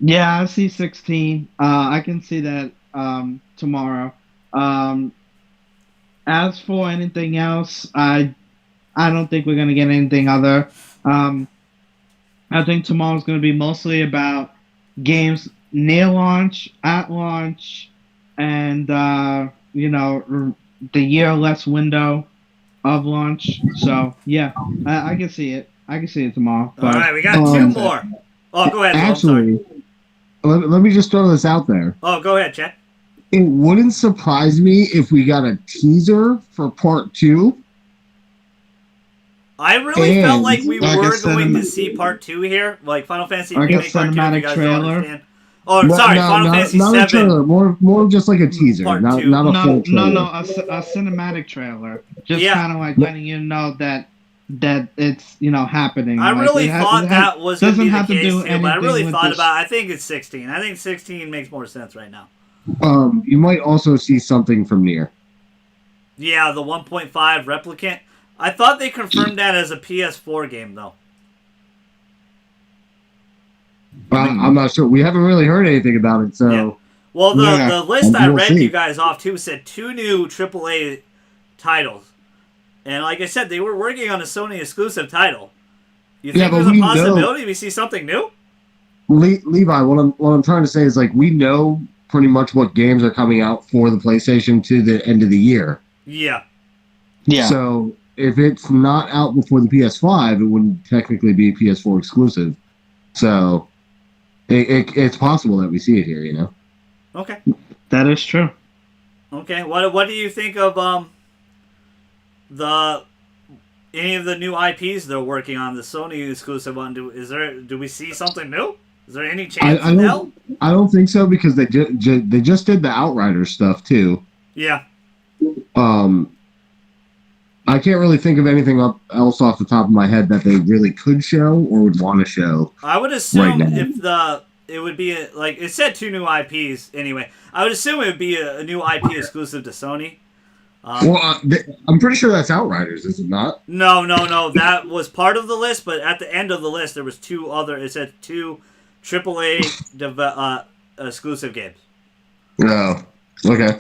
Speaker 3: Yeah, I see 16. I can see that tomorrow. Um, as for anything else, I don't think we're gonna get anything other. Um, I think tomorrow's gonna be mostly about games near launch, at launch, and the year less window of launch. So yeah, I can see it. I can see it tomorrow.
Speaker 1: All
Speaker 3: But
Speaker 1: right, we got two
Speaker 2: Um,
Speaker 1: more. Oh, go ahead, Lou. I'm sorry.
Speaker 2: actually, let me just throw this out there.
Speaker 1: Oh, go ahead, Chet.
Speaker 2: It wouldn't surprise me if we got a teaser for part 2.
Speaker 1: I really felt like we
Speaker 3: like
Speaker 1: were going to see part 2 here, like Final Fantasy
Speaker 3: like a
Speaker 1: Remake Part 2. If you
Speaker 3: cinematic
Speaker 1: guys don't
Speaker 3: trailer.
Speaker 1: understand. Oh, sorry, Final Fantasy
Speaker 2: not
Speaker 1: 7.
Speaker 2: a trailer, more just like a teaser,
Speaker 1: Part
Speaker 2: not
Speaker 1: 2.
Speaker 2: not a full trailer.
Speaker 3: A cinematic trailer. Just
Speaker 1: Yeah.
Speaker 3: kind of like letting you know that it's happening.
Speaker 1: I
Speaker 3: Like,
Speaker 1: really thought that was going to be the
Speaker 3: doesn't have to
Speaker 1: case
Speaker 3: do
Speaker 1: too, but I really
Speaker 3: anything with
Speaker 1: thought
Speaker 3: this.
Speaker 1: about it. I think it's 16. I think 16 makes more sense right now.
Speaker 2: You might also see something from Nier.
Speaker 1: Yeah, the 1.5 replicant. I thought they confirmed that as a PS4 game, though.
Speaker 2: I'm not sure. We haven't really heard anything about it, so.
Speaker 1: Yeah. Well, the list I
Speaker 2: we'll
Speaker 1: read
Speaker 2: see.
Speaker 1: you guys off to said 2 new AAA titles, and like I said, they were working on a Sony exclusive title. You think there's a possibility we see something new?
Speaker 2: Levi, what I'm trying to say is, like, we know pretty much what games are coming out for the PlayStation to the end of the year.
Speaker 1: Yeah.
Speaker 3: Yeah.
Speaker 2: So if it's not out before the PS5, it wouldn't technically be PS4 exclusive. So it's possible that we see it here, you know?
Speaker 1: Okay.
Speaker 3: That is true.
Speaker 1: Okay. What do you think of any of the new IPs they're working on, the Sony exclusive one? Do we see something new? Is there any chance in hell?
Speaker 2: I don't think so, because they just did the Outriders stuff too.
Speaker 1: Yeah.
Speaker 2: I can't really think of anything else off the top of my head that they really could show or would want to show.
Speaker 1: I would assume
Speaker 2: right now.
Speaker 1: if it would be like it said 2 new IPs anyway. I would assume it would be a new IP exclusive to Sony.
Speaker 2: I'm pretty sure that's Outriders, is it not?
Speaker 1: No. That was part of the list, but at the end of the list, there was 2 other. It said 2 AAA exclusive games.
Speaker 2: Oh, okay.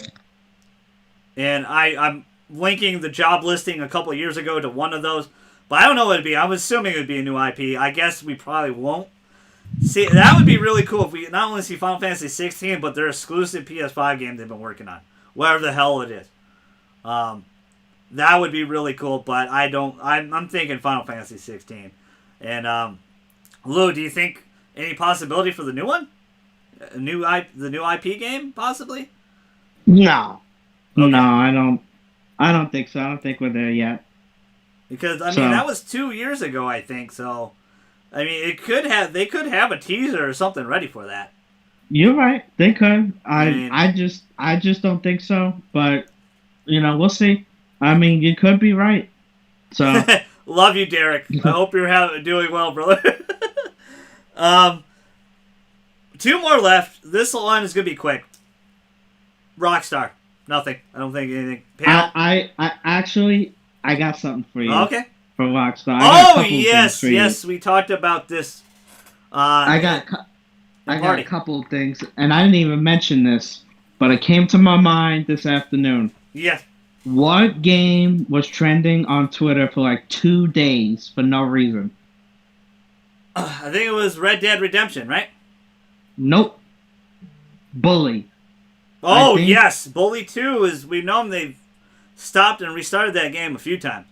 Speaker 1: And I'm linking the job listing a couple of years ago to one of those, but I don't know what it'd be. I'm assuming it would be a new IP. I guess we probably won't see. That would be really cool if we not only see Final Fantasy 16, but their exclusive PS5 game they've been working on, whatever the hell it is. That would be really cool, but I'm thinking Final Fantasy 16. And Lou, do you think any possibility for the new one? The new IP game, possibly?
Speaker 3: No.
Speaker 1: Okay.
Speaker 3: No, I don't think so. I don't think we're there yet.
Speaker 1: Because that was 2 years ago, I think. So, I mean, they could have a teaser or something ready for that.
Speaker 3: You're right. They could. I just don't think so. But we'll see. I mean, you could be right. So
Speaker 1: love you, Derek. I hope you're doing well, brother. 2 more left. This one is gonna be quick. Rockstar. Nothing. I don't think anything.
Speaker 3: I actually got something for you.
Speaker 1: Okay.
Speaker 3: For Rockstar.
Speaker 1: Oh yes. We talked about this.
Speaker 3: I got a couple of things, and I didn't even mention this, but it came to my mind this afternoon.
Speaker 1: Yes.
Speaker 3: What game was trending on Twitter for like 2 days for no reason?
Speaker 1: I think it was Red Dead Redemption, right?
Speaker 3: Nope. Bully.
Speaker 1: Oh, yes. Bully 2 is, we've known they've stopped and restarted that game a few times.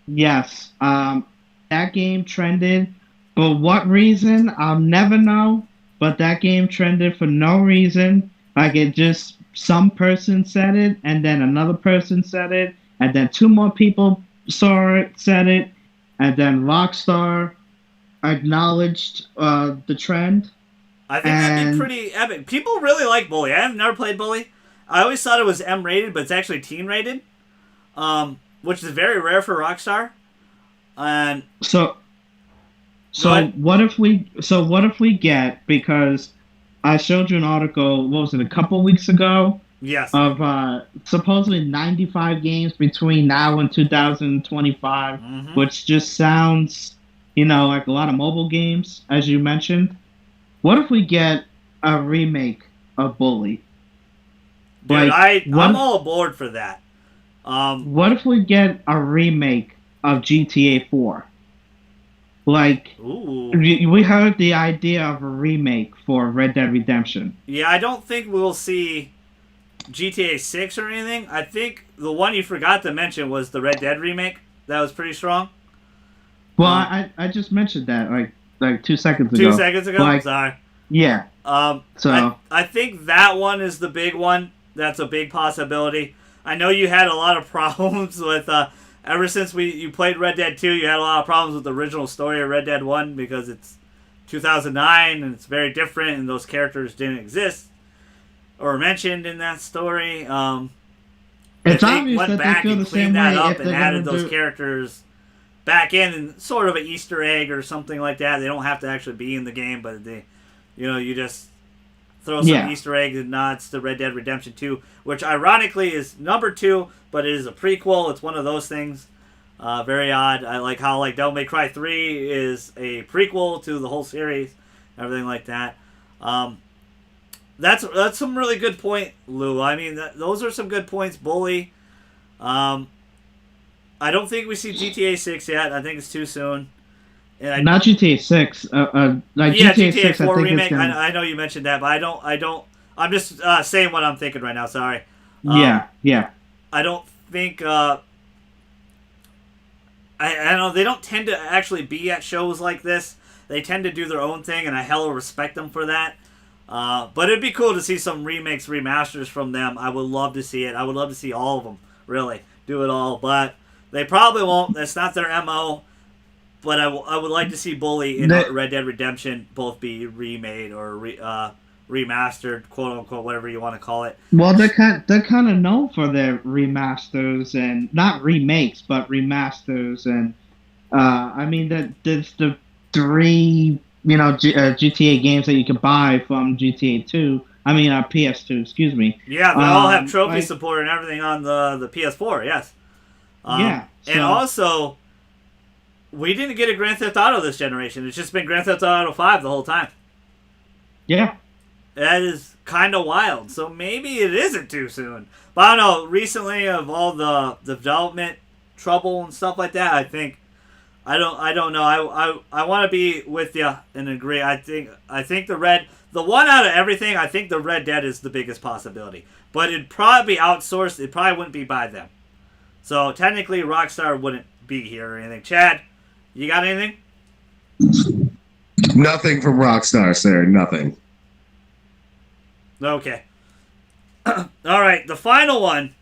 Speaker 3: Yes. That game trended. For what reason? I'll never know. But that game trended for no reason. Like, it just, some person said it, and then another person said it, and then 2 more people saw it, said it, and then Rockstar acknowledged the trend.
Speaker 1: I think that'd be pretty epic. People really like Bully. I have never played Bully. I always thought it was M-rated, but it's actually teen-rated, which is very rare for Rockstar. And
Speaker 3: so what if we get, because I showed you an article, what was it, a couple weeks ago?
Speaker 1: Yes.
Speaker 3: Of supposedly 95 games between now and 2025, which just sounds, like a lot of mobile games, as you mentioned. What if we get a remake of Bully?
Speaker 1: Dude, I'm all aboard for that.
Speaker 3: What if we get a remake of GTA 4? Like,
Speaker 1: ooh.
Speaker 3: we heard the idea of a remake for Red Dead Redemption.
Speaker 1: Yeah, I don't think we'll see GTA 6 or anything. I think the one you forgot to mention was the Red Dead remake. That was pretty strong.
Speaker 3: Well, I just mentioned that like 2 seconds ago.
Speaker 1: 2 seconds ago?
Speaker 3: Like,
Speaker 1: sorry.
Speaker 3: Yeah.
Speaker 1: So I think that one is the big one. That's a big possibility. I know you had a lot of problems with ever since you played Red Dead 2, you had a lot of problems with the original story of Red Dead 1 because it's 2009 and it's very different and those characters didn't exist or mentioned in that story.
Speaker 3: It's
Speaker 1: they
Speaker 3: obvious
Speaker 1: went
Speaker 3: that
Speaker 1: back
Speaker 3: they feel
Speaker 1: and
Speaker 3: the same
Speaker 1: cleaned that
Speaker 3: way
Speaker 1: up and added those characters back in sort of an Easter egg or something like that. They don't have to actually be in the game, but you just throw some Easter eggs and nods to Red Dead Redemption 2, which ironically is number 2, but it is a prequel. It's one of those things. Very odd. I like how Devil May Cry 3 is a prequel to the whole series, everything like that. That's some really good point, Lou. I mean, those are some good points. Bully. I don't think we see GTA 6 yet. I think it's too soon. And
Speaker 3: not GTA 6. Like GTA 6,
Speaker 1: 4
Speaker 3: I think
Speaker 1: remake.
Speaker 3: it's
Speaker 1: I know you mentioned that, but I don't. I'm just saying what I'm thinking right now. Sorry.
Speaker 3: Yeah.
Speaker 1: I don't think. I don't know. They don't tend to actually be at shows like this. They tend to do their own thing, and I hella respect them for that. But it'd be cool to see some remakes, remasters from them. I would love to see it. I would love to see all of them. Really, do it all. But they probably won't. That's not their MO. But I would like to see Bully and Red Dead Redemption both be remade or remastered, quote unquote, whatever you want to call it.
Speaker 3: Well, they're kind of known for their remasters and not remakes, but remasters. And I mean, there's the 3 GTA games that you can buy from GTA 2. I mean, PS2. Excuse me.
Speaker 1: Yeah, they all have trophy support and everything on the PS4. Yes. And also, we didn't get a Grand Theft Auto this generation. It's just been Grand Theft Auto 5 the whole time.
Speaker 3: Yeah.
Speaker 1: That is kind of wild. So maybe it isn't too soon. But I don't know. Recently, of all the development trouble and stuff like that, I think I don't know. I want to be with you and agree. I think the one out of everything, I think the Red Dead is the biggest possibility. But it'd probably be outsourced. It probably wouldn't be by them. So technically, Rockstar wouldn't be here or anything. Chad, you got anything?
Speaker 2: Nothing from Rockstar, sir. Nothing.
Speaker 1: Okay. All right, the final one.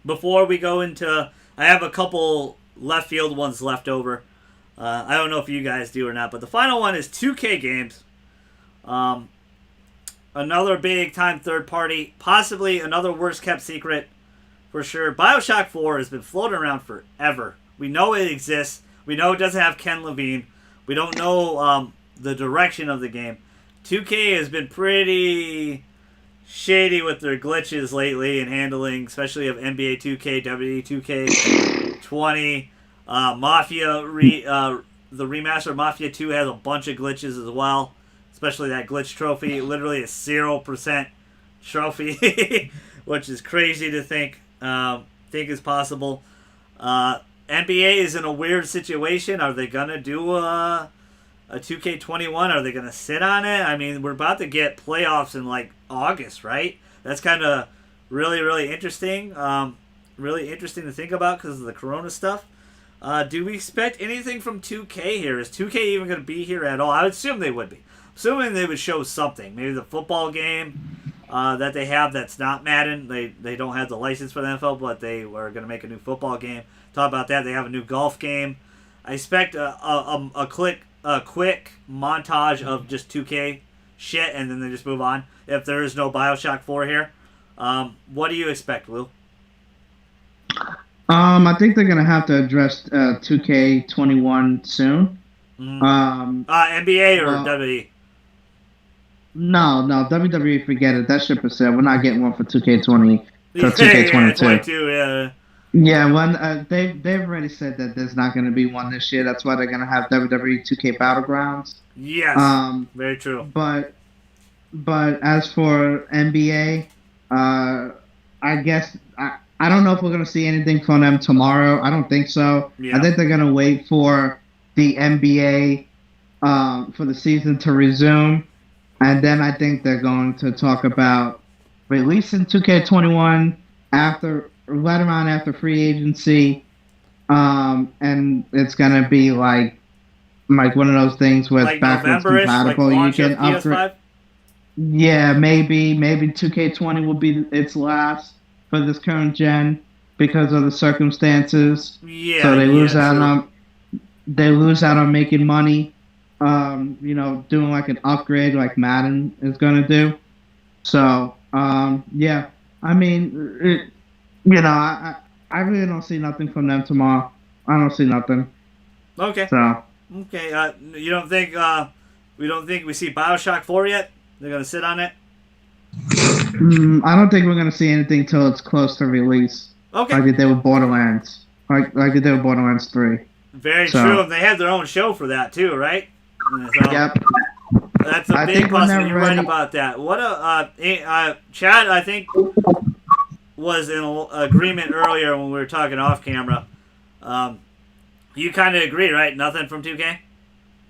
Speaker 1: Before we go into, I have a couple left field ones left over. I don't know if you guys do or not, but the final one is 2K games. Another big time third party, possibly another worst kept secret for sure. BioShock 4 has been floating around forever. We know it exists. We know it doesn't have Ken Levine. We don't know the direction of the game. 2K has been pretty shady with their glitches lately and handling, especially of NBA 2K, WWE 2K20, Mafia. The remaster of Mafia 2 has a bunch of glitches as well, especially that glitch trophy. Literally a 0% trophy, which is crazy to think is possible. NBA is in a weird situation. Are they gonna do a 2K21? Are they gonna sit on it? I mean, we're about to get playoffs in like August, right? That's kind of really, really interesting. Really interesting to think about because of the Corona stuff. Do we expect anything from 2K here? Is 2K even going to be here at all? I would assume they would be. Assuming they would show something. Maybe the football game that they have that's not Madden. They don't have the license for the NFL, but they are going to make a new football game. Talk about that. They have a new golf game. I expect a quick montage of just 2K shit, and then they just move on. If there is no BioShock 4 here. What do you expect, Lou?
Speaker 3: I think they're gonna have to address 2K21 soon.
Speaker 1: NBA or WWE?
Speaker 3: No, WWE, forget it. That ship is set. We're not getting one for 2K20 for 2K22.
Speaker 1: Yeah.
Speaker 3: Yeah, they've already said that there's not going to be one this year. That's why they're going to have WWE 2K Battlegrounds.
Speaker 1: Yes,
Speaker 3: Um,
Speaker 1: very true.
Speaker 3: but as for NBA, I guess I don't know if we're going to see anything from them tomorrow. I don't think so.
Speaker 1: Yeah.
Speaker 3: I think they're going to wait for the NBA for the season to resume, and then I think they're going to talk about releasing 2K21 right around after free agency, and it's going to be like one of those things where
Speaker 1: Like
Speaker 3: it's backwards
Speaker 1: November-ish, like
Speaker 3: compatible. You
Speaker 1: launch
Speaker 3: can
Speaker 1: of
Speaker 3: upgrade.
Speaker 1: PS5.
Speaker 3: Yeah, maybe 2K20 will be its last for this current gen because of the circumstances.
Speaker 1: Yeah,
Speaker 3: So they lose out
Speaker 1: true.
Speaker 3: on making money. Doing like an upgrade like Madden is gonna do. So yeah, I mean, I really don't see nothing from them tomorrow. I don't see nothing.
Speaker 1: Okay.
Speaker 3: So
Speaker 1: okay, you don't think we see BioShock 4 yet? They're gonna sit on it.
Speaker 3: I don't think we're gonna see anything till it's close to release.
Speaker 1: Okay.
Speaker 3: Like they did with Borderlands. Like they did with Borderlands 3.
Speaker 1: Very true. And they had their own show for that too, right? So,
Speaker 3: yep.
Speaker 1: That's a big possibility. You're right about that. What Chad, I think, was in agreement earlier when we were talking off camera. You kind of agree, right? Nothing from 2K?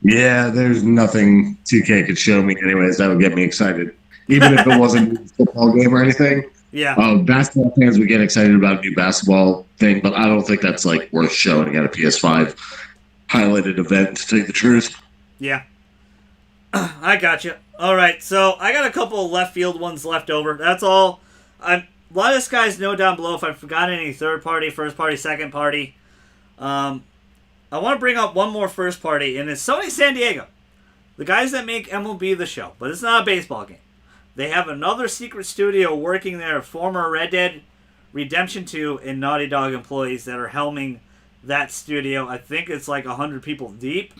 Speaker 2: Yeah, there's nothing 2K could show me anyways that would get me excited. Even if it wasn't a football game or anything.
Speaker 1: Yeah.
Speaker 2: Basketball fans would get excited about a new basketball thing, but I don't think that's like worth showing at a PS5 highlighted event, to tell you the truth.
Speaker 1: Yeah. I got you. All right, so I got a couple of left field ones left over. That's all. A lot of this guys know down below if I forgot any third party, first party, second party. I want to bring up one more first party, and it's Sony San Diego. The guys that make MLB The Show, but it's not a baseball game. They have another secret studio working there, former Red Dead Redemption 2 and Naughty Dog employees that are helming that studio. I think it's like 100 people deep.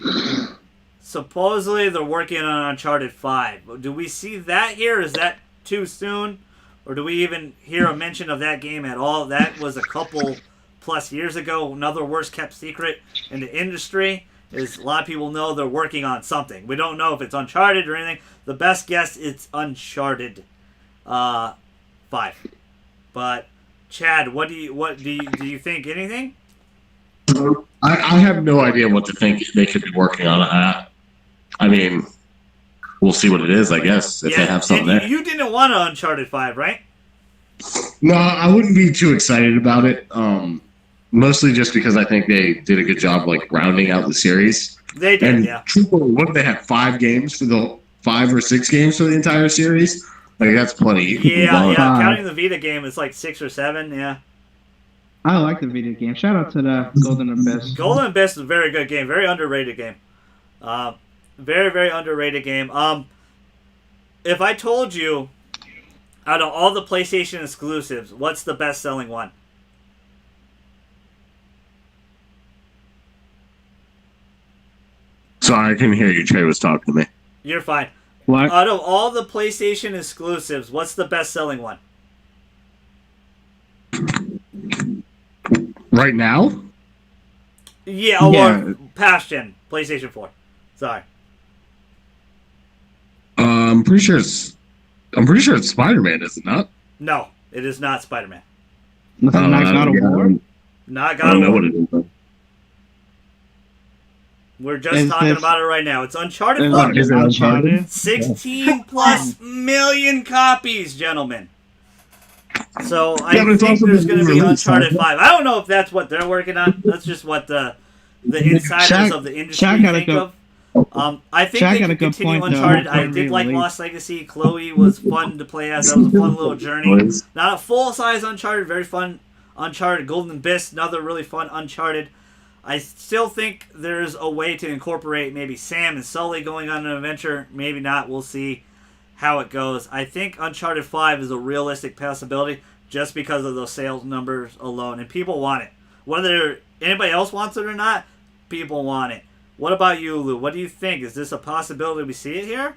Speaker 1: Supposedly they're working on Uncharted 5. Do we see that here? Is that too soon? Or do we even hear a mention of that game at all? That was a couple plus years ago. Another worst kept secret in the industry is a lot of people know they're working on something. We don't know if it's Uncharted or anything. The best guess, it's Uncharted 5. But Chad, do you think anything?
Speaker 2: I have no idea what to think they could be working on. I mean, we'll see what it is, I guess, if they have something there.
Speaker 1: You didn't want an Uncharted 5, right?
Speaker 2: No, I wouldn't be too excited about it. Mostly just because I think they did a good job, like, rounding out the series.
Speaker 1: They did, yeah.
Speaker 2: Truthfully, what did they have, 5 or 6 games for the entire series? Like, that's plenty.
Speaker 1: Yeah. Counting the Vita game, it's like 6 or 7, yeah.
Speaker 3: I like the video game. Shout out to the Golden Abyss.
Speaker 1: Golden Abyss is a very good game. Very underrated game. Very, very underrated game. If I told you, out of all the PlayStation exclusives, what's the best-selling one?
Speaker 2: Sorry, I couldn't hear you. Trey was talking to me.
Speaker 1: You're fine.
Speaker 3: What?
Speaker 1: Out of all the PlayStation exclusives, what's the best-selling one?
Speaker 2: Right now?
Speaker 1: Yeah, or past gen, PlayStation 4. Sorry.
Speaker 2: I'm pretty sure it's Spider-Man, is it not?
Speaker 1: No, it is not Spider-Man.
Speaker 3: Not God of War?
Speaker 1: Not
Speaker 2: I
Speaker 1: God
Speaker 2: don't
Speaker 1: of
Speaker 2: know
Speaker 1: War.
Speaker 2: what it is.
Speaker 1: We're just talking about it right now. It's Uncharted 4.
Speaker 2: Is it Uncharted?
Speaker 1: 16 plus million copies, gentlemen. So I think there's going to be Uncharted 5. I don't know if that's what they're working on. That's just what the insiders of the industry think of. I think they can continue Uncharted. I did like Lost Legacy. Chloe was fun to play as. That was a fun little journey. Not a full-size Uncharted. Very fun Uncharted. Golden Abyss, another really fun Uncharted. I still think there's a way to incorporate maybe Sam and Sully going on an adventure. Maybe not. We'll see how it goes. I think Uncharted 5 is a realistic possibility just because of those sales numbers alone. And people want it. Whether anybody else wants it or not, people want it. What about you, Lou? What do you think? Is this a possibility we see it here?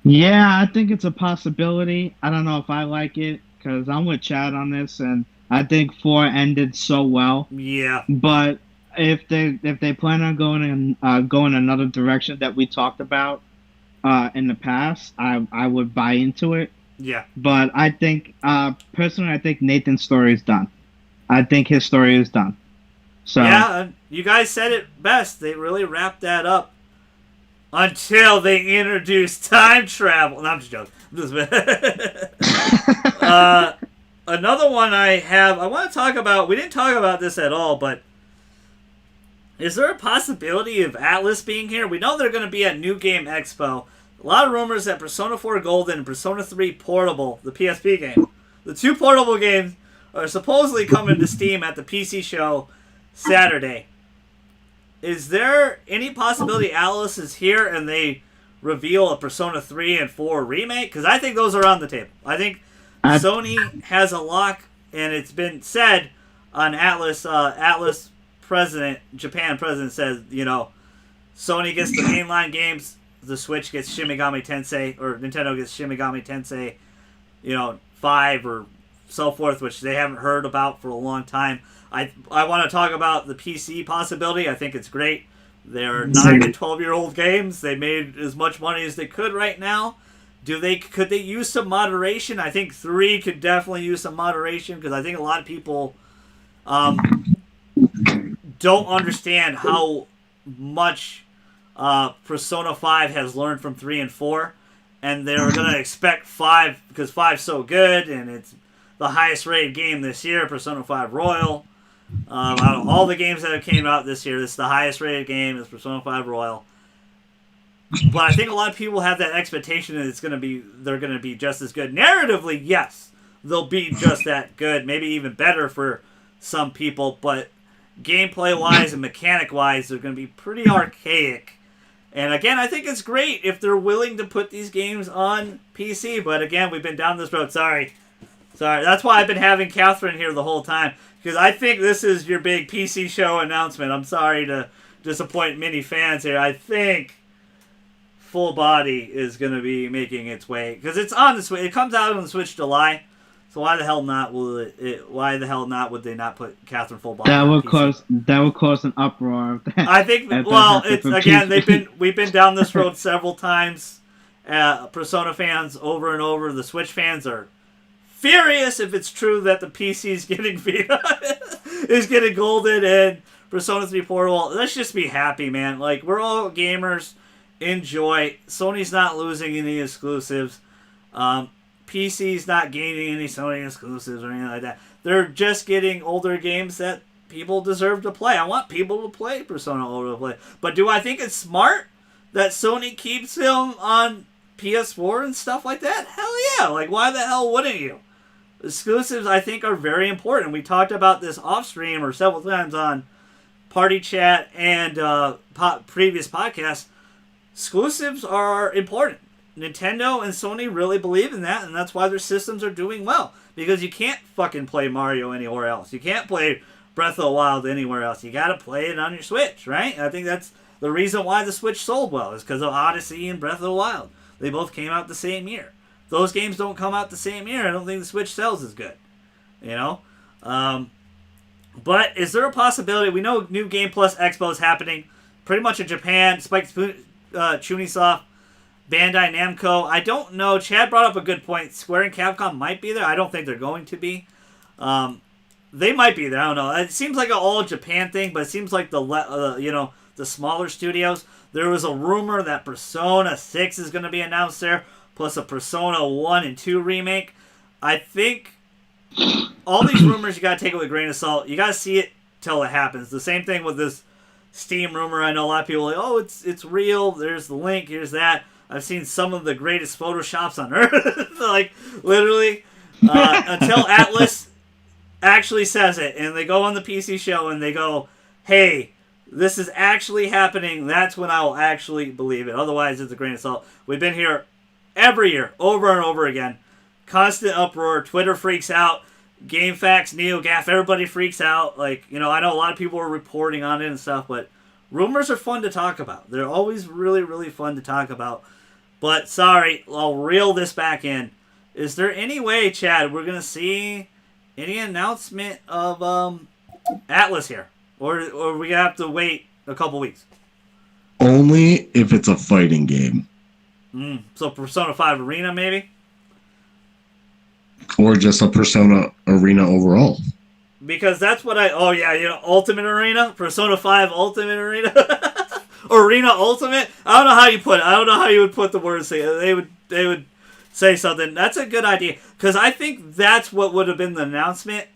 Speaker 3: Yeah, I think it's a possibility. I don't know if I like it because I'm with Chad on this, and I think 4 ended so well.
Speaker 1: Yeah.
Speaker 3: But if they plan on going another direction that we talked about in the past, I would buy into it.
Speaker 1: Yeah.
Speaker 3: But I think personally, I think Nathan's story is done. I think his story is done. So
Speaker 1: yeah, you guys said it best. They really wrapped that up until they introduced time travel. No, I'm just joking. Another one I want to talk about. We didn't talk about this at all, but is there a possibility of Atlas being here? We know they're going to be at New Game Expo. A lot of rumors that Persona 4 Golden and Persona 3 Portable, the PSP game, the 2 portable games, are supposedly coming to Steam at the PC show Saturday. Is there any possibility Atlas is here and they reveal a Persona 3 and 4 remake? Because I think those are on the table. I think Sony has a lock, and it's been said on Atlas. Atlas president, Japan president, says, Sony gets the mainline games, the Switch gets Shin Megami Tensei, or Nintendo gets Shin Megami Tensei, 5 or so forth, which they haven't heard about for a long time. I want to talk about the PC possibility. I think it's great. They're 9 to 12-year-old games. They made as much money as they could right now. Could they use some moderation? I think 3 could definitely use some moderation, because I think a lot of people don't understand how much Persona 5 has learned from 3 and 4, and they're going to expect 5, because 5's so good, and it's the highest rated game this year, Persona 5 Royal. Out of all the games that have came out this year, this is the highest rated game, is Persona 5 Royal. But I think a lot of people have that expectation that they're going to be just as good. Narratively, yes, they'll be just that good, maybe even better for some people, but gameplay-wise and mechanic-wise, they're going to be pretty archaic. And again, I think it's great if they're willing to put these games on PC, but again, we've been down this road. Sorry. That's why I've been having Catherine here the whole time, because I think this is your big PC show announcement. I'm sorry to disappoint many fans here. I think Full Body is going to be making its way, because it's on the Switch. It comes out on the Switch July. So why the hell not? Why the hell not? Would they not put Catherine Full Body?
Speaker 3: That would cause an uproar.
Speaker 1: I think. Well, it's again. We've been down this road several times. Persona fans over and over. The Switch fans are furious if it's true that the PC is getting is getting golden and Persona 3 Portable. Let's just be happy, man. Like, we're all gamers. Enjoy. Sony's not losing any exclusives. PC's not gaining any Sony exclusives or anything like that. They're just getting older games that people deserve to play. I want people to play Persona over to play. But do I think it's smart that Sony keeps them on PS4 and stuff like that? Hell yeah. Like, why the hell wouldn't you? Exclusives, I think, are very important. We talked about this off-stream or several times on Party Chat and previous podcasts. Exclusives are important. Nintendo and Sony really believe in that, and that's why their systems are doing well. Because you can't fucking play Mario anywhere else. You can't play Breath of the Wild anywhere else. You gotta play it on your Switch, right? I think that's the reason why the Switch sold well, is because of Odyssey and Breath of the Wild. They both came out the same year. If those games don't come out the same year, I don't think the Switch sells as good. But is there a possibility? We know New Game Plus Expo is happening pretty much in Japan. Spike Chunisoft, Bandai Namco. I don't know. Chad brought up a good point. Square and Capcom might be there. I don't think they're going to be. They might be there. I don't know. It seems like an all Japan thing, but it seems like the smaller studios. There was a rumor that Persona 6 is going to be announced there, plus a Persona 1 and 2 remake. I think all these rumors you got to take it with a grain of salt. You got to see it till it happens. The same thing with this Steam rumor. I know a lot of people are like, oh, it's real. There's the link. Here's that. I've seen some of the greatest Photoshops on earth. Like, literally. Until Atlas actually says it, and they go on the PC show, and they go, hey, this is actually happening, that's when I will actually believe it. Otherwise, it's a grain of salt. We've been here every year, over and over again. Constant uproar. Twitter freaks out. GameFAQs, NeoGAF, everybody freaks out. Like, I know a lot of people are reporting on it and stuff, but rumors are fun to talk about. They're always really, really fun to talk about. But, sorry, I'll reel this back in. Is there any way, Chad, we're going to see any announcement of Atlas here, or we have to wait a couple weeks?
Speaker 2: Only if it's a fighting game.
Speaker 1: So Persona 5 Arena, maybe?
Speaker 2: Or just a Persona Arena overall.
Speaker 1: Because that's what Ultimate Arena? Persona 5 Ultimate Arena? Arena Ultimate? I don't know how you put it. I don't know how you would put the words. They would say something. That's a good idea. Because I think that's what would have been the announcement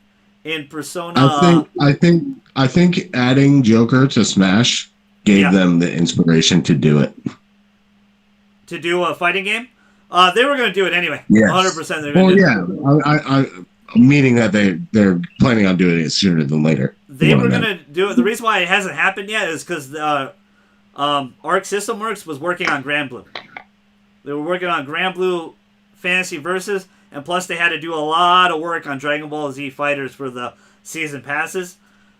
Speaker 1: in Persona.
Speaker 2: I think adding Joker to Smash gave them the inspiration to do it.
Speaker 1: To do a fighting game? They were going to do it anyway.
Speaker 2: Yes.
Speaker 1: 100% they're going to do it.
Speaker 2: I meaning that they're planning on doing it sooner than later.
Speaker 1: They were going to do it. The reason why it hasn't happened yet is because Arc System Works was working on Grand Blue. They were working on Grand Blue Fantasy Versus, and plus they had to do a lot of work on Dragon Ball Z Fighters for the season passes.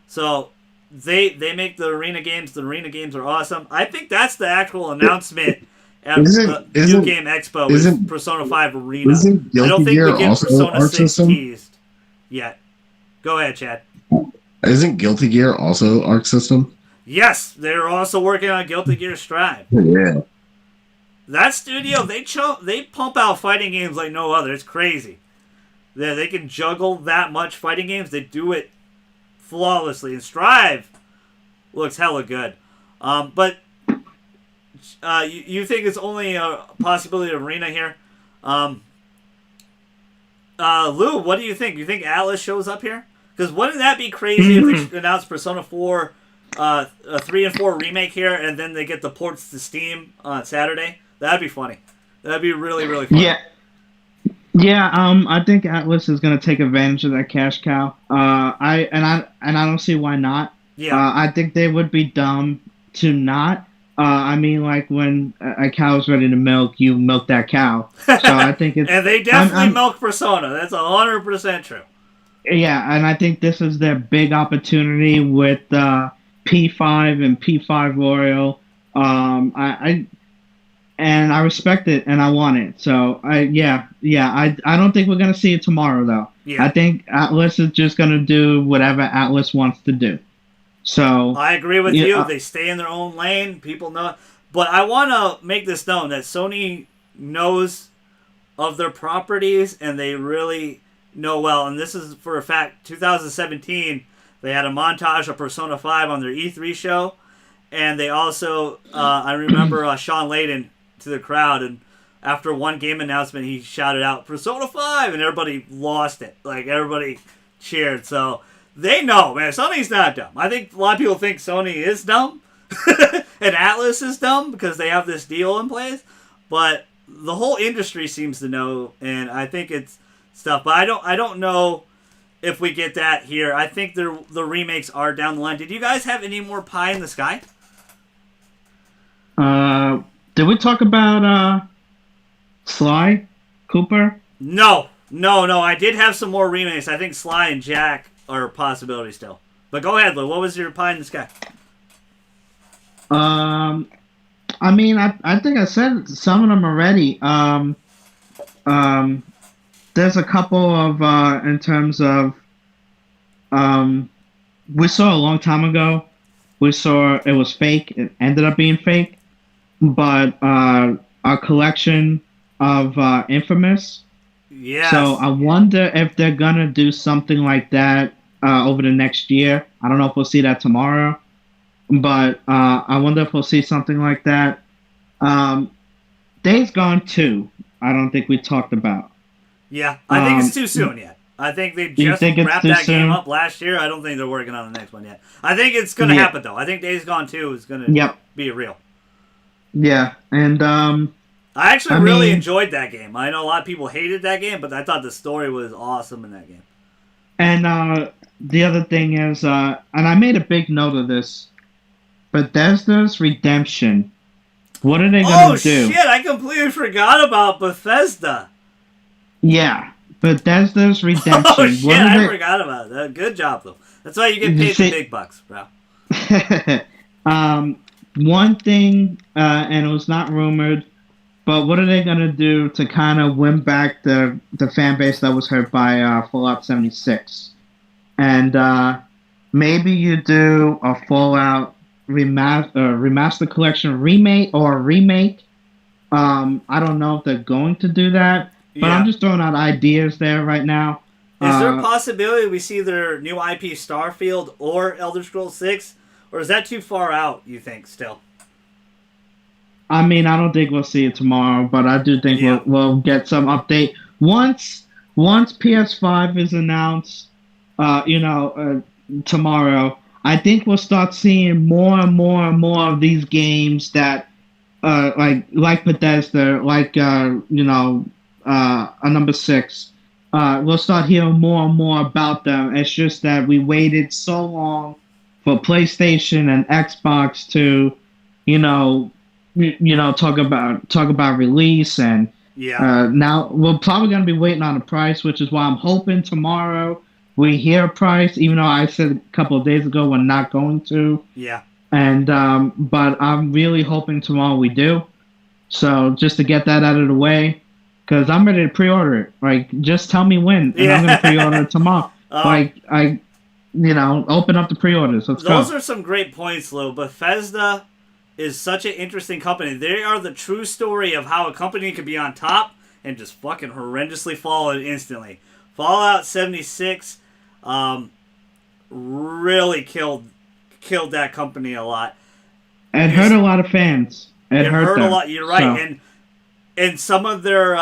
Speaker 1: So they make the arena games. The arena games are awesome. I think that's the actual announcement at the New Game Expo is Persona 5 Arena. I don't think we get Persona 6 teased yet. Go ahead, Chad.
Speaker 2: Isn't Guilty Gear also Arc System?
Speaker 1: Yes, they're also working on Guilty Gear Strive.
Speaker 2: Yeah.
Speaker 1: That studio, they pump out fighting games like no other. It's crazy. They can juggle that much fighting games. They do it flawlessly. And Strive looks hella good. But you think it's only a possibility of Arena here? Lou, what do you think? You think Atlas shows up here? Because wouldn't that be crazy if they announced Persona 4, a 3 and 4 remake here, and then they get the ports to Steam on Saturday? That'd be funny. That'd be really, really funny.
Speaker 3: Yeah. I think Atlas is going to take advantage of that cash cow. I don't see why not.
Speaker 1: Yeah.
Speaker 3: I think they would be dumb to not. I mean, like when a cow's ready to milk, you milk that cow. So I think it's
Speaker 1: and they definitely milk Persona. That's 100% true.
Speaker 3: Yeah, and I think this is their big opportunity with P5 and P5 Royal. I respect it and I want it. So I don't think we're gonna see it tomorrow though.
Speaker 1: Yeah.
Speaker 3: I think Atlas is just gonna do whatever Atlas wants to do. So
Speaker 1: I agree with you. They stay in their own lane. People know, but I want to make this known that Sony knows of their properties and they really know well. And this is for a fact. 2017, they had a montage of Persona 5 on their E3 show, and they also I remember Sean Layden to the crowd, and after one game announcement, he shouted out Persona 5, and everybody lost it. Like everybody cheered. So. They know, man. Sony's not dumb. I think a lot of people think Sony is dumb and Atlas is dumb because they have this deal in place. But the whole industry seems to know, and I think it's stuff. But I don't know if we get that here. I think the remakes are down the line. Did you guys have any more pie in the sky?
Speaker 3: Did we talk about Sly Cooper?
Speaker 1: No. I did have some more remakes. I think Sly and Jack are a possibility still. But go ahead, Lou. What was your pie in the sky?
Speaker 3: I mean, I think I said some of them already. There's a couple of in terms of we saw a long time ago. We saw it was fake. It ended up being fake, but a collection of Infamous.
Speaker 1: Yeah.
Speaker 3: So I wonder if they're gonna do something like that over the next year. I don't know if we'll see that tomorrow, but I wonder if we'll see something like that. Days Gone 2, I don't think we talked about.
Speaker 1: Yeah, I think it's too soon yet. I think they just wrapped that game up last year. I don't think they're working on the next one yet. I think it's going to happen, though. I think Days Gone 2 is going to be real.
Speaker 3: Yeah, and
Speaker 1: I actually really enjoyed that game. I know a lot of people hated that game, but I thought the story was awesome in that game.
Speaker 3: And the other thing is, and I made a big note of this, Bethesda's Redemption. What are they going to do?
Speaker 1: Oh, shit, I completely forgot about Bethesda.
Speaker 3: Yeah, Bethesda's Redemption.
Speaker 1: Oh, shit, I forgot about that. Good job, though. That's why you get paid the big bucks, bro.
Speaker 3: One thing, and it was not rumored, But what are they gonna do to kind of win back the fan base that was hurt by Fallout 76? And maybe you do a Fallout remaster collection remake. I don't know if they're going to do that, but I'm just throwing out ideas there right now.
Speaker 1: Is there a possibility we see their new IP Starfield or Elder Scrolls 6? Or is that too far out, you think, still?
Speaker 3: I mean, I don't think we'll see it tomorrow, but I do think we'll get some update. Once PS5 is announced, tomorrow, I think we'll start seeing more and more and more of these games that, like Bethesda, a number 6. We'll start hearing more and more about them. It's just that we waited so long for PlayStation and Xbox to, talk about release, and now we're probably going to be waiting on a price, which is why I'm hoping tomorrow we hear a price, even though I said a couple of days ago we're not going to.
Speaker 1: Yeah.
Speaker 3: And but I'm really hoping tomorrow we do. So just to get that out of the way, because I'm ready to pre-order it. Like, just tell me when, and I'm going to pre-order it tomorrow. Open up the pre-orders. Let's go.
Speaker 1: Those are some great points, Lou. Bethesda is such an interesting company. They are the true story of how a company could be on top and just fucking horrendously fall instantly. Fallout 76 really killed that company a lot.
Speaker 3: It hurt a lot of fans. It hurt
Speaker 1: a lot. You're right. So. And some of their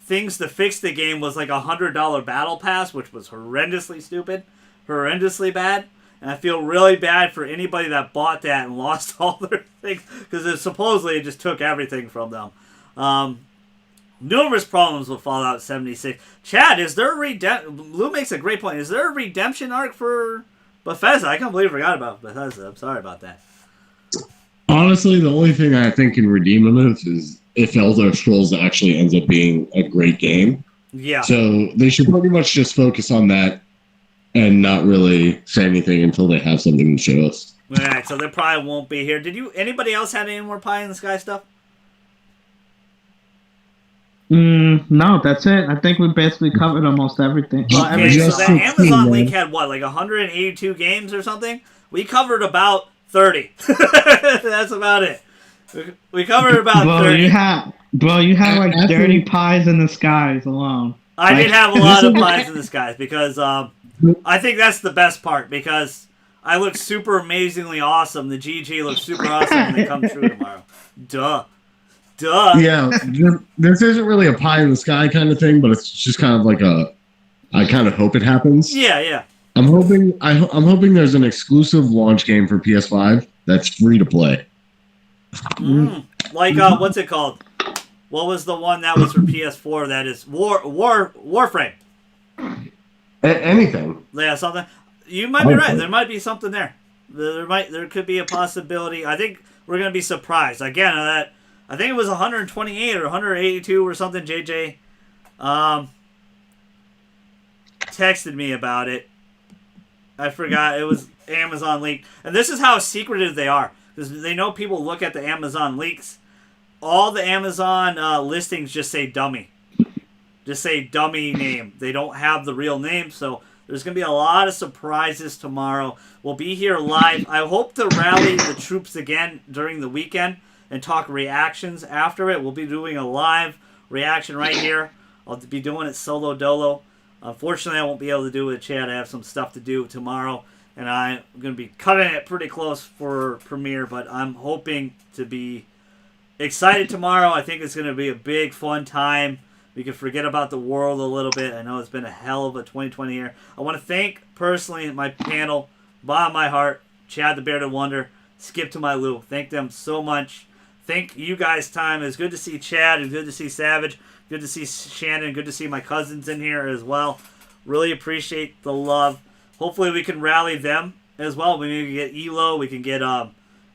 Speaker 1: things to fix the game was like $100 battle pass, which was horrendously stupid, horrendously bad. And I feel really bad for anybody that bought that and lost all their things, because supposedly it just took everything from them. Numerous problems with Fallout 76. Chad, is there a Lou makes a great point. Is there a redemption arc for Bethesda? I can't believe I forgot about Bethesda. I'm sorry about that.
Speaker 2: Honestly, the only thing I think can redeem them is if Elder Scrolls actually ends up being a great game.
Speaker 1: Yeah.
Speaker 2: So they should pretty much just focus on that and not really say anything until they have something to show us.
Speaker 1: All right, so they probably won't be here. Anybody else have any more pie in the sky stuff?
Speaker 3: No, that's it. I think we basically covered almost everything.
Speaker 1: Okay, so the Amazon link had what, like 182 games or something? We covered about 30. That's about it. We covered about 30.
Speaker 3: You had like dirty pies in the skies alone.
Speaker 1: I did have a lot of pies in the skies because I think that's the best part, because I look super amazingly awesome. The GG looks super awesome when they come true tomorrow. Duh.
Speaker 2: Yeah, this isn't really a pie in the sky kind of thing, but it's just kind of like I kind of hope it happens.
Speaker 1: Yeah.
Speaker 2: I'm hoping there's an exclusive launch game for PS5 that's free to play.
Speaker 1: Like what's it called? What was the one that was for PS4 that is Warframe?
Speaker 2: Anything.
Speaker 1: Yeah, something. You might be right. There might be something there. There could be a possibility. I think we're gonna be surprised. Again, I think it was 128 or 182 or something. JJ texted me about it. I forgot. It was Amazon leak. And this is how secretive they are, because they know people look at the Amazon leaks. All the Amazon listings just say dummy. Just say dummy name. They don't have the real name, so there's going to be a lot of surprises tomorrow. We'll be here live. I hope to rally the troops again during the weekend and talk reactions after it. We'll be doing a live reaction right here. I'll be doing it solo dolo. Unfortunately, I won't be able to do it with Chad. I have some stuff to do tomorrow, and I'm going to be cutting it pretty close for premiere, but I'm hoping to be excited tomorrow. I think it's going to be a big, fun time. We can forget about the world a little bit. I know it's been a hell of a 2020 year. I want to thank, personally, my panel, bottom of my heart, Chad the Bearded Wonder, Skip to my Lou. Thank them so much. Thank you guys' time. It's good to see Chad. It's good to see Savage. Good to see Shannon. Good to see my cousins in here as well. Really appreciate the love. Hopefully we can rally them as well. We maybe get Elo. We can get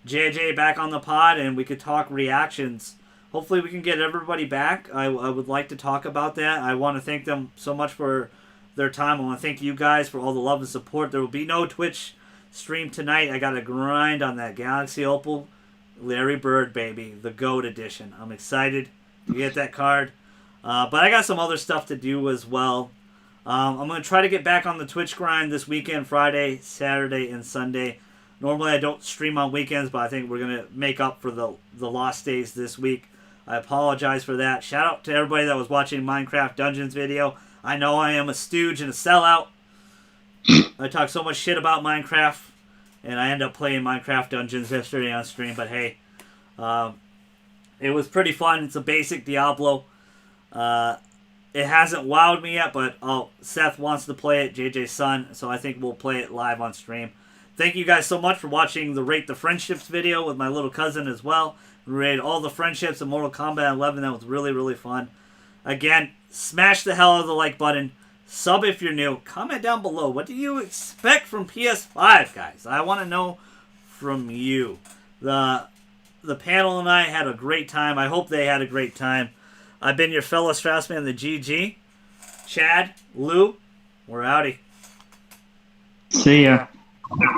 Speaker 1: JJ back on the pod, and we could talk reactions. Hopefully we can get everybody back. I would like to talk about that. I want to thank them so much for their time. I want to thank you guys for all the love and support. There will be no Twitch stream tonight. I got to grind on that Galaxy Opal Larry Bird, baby, the GOAT edition. I'm excited to get that card. But I got some other stuff to do as well. I'm going to try to get back on the Twitch grind this weekend, Friday, Saturday, and Sunday. Normally I don't stream on weekends, but I think we're going to make up for the lost days this week. I apologize for that. Shout out to everybody that was watching Minecraft Dungeons video. I know I am a stooge and a sellout. I talk so much shit about Minecraft, and I end up playing Minecraft Dungeons yesterday on stream, but hey, it was pretty fun. It's a basic Diablo. It hasn't wowed me yet, but Seth wants to play it, JJ's son, so I think we'll play it live on stream. Thank you guys so much for watching the Rate the Friendships video with my little cousin as well. We rated all the friendships in Mortal Kombat 11. That was really, really fun. Again, smash the hell out of the like button. Sub if you're new. Comment down below. What do you expect from PS5, guys? I want to know from you. The panel and I had a great time. I hope they had a great time. I've been your fellow Straussman, the GG. Chad, Lou, we're outie.
Speaker 3: See ya.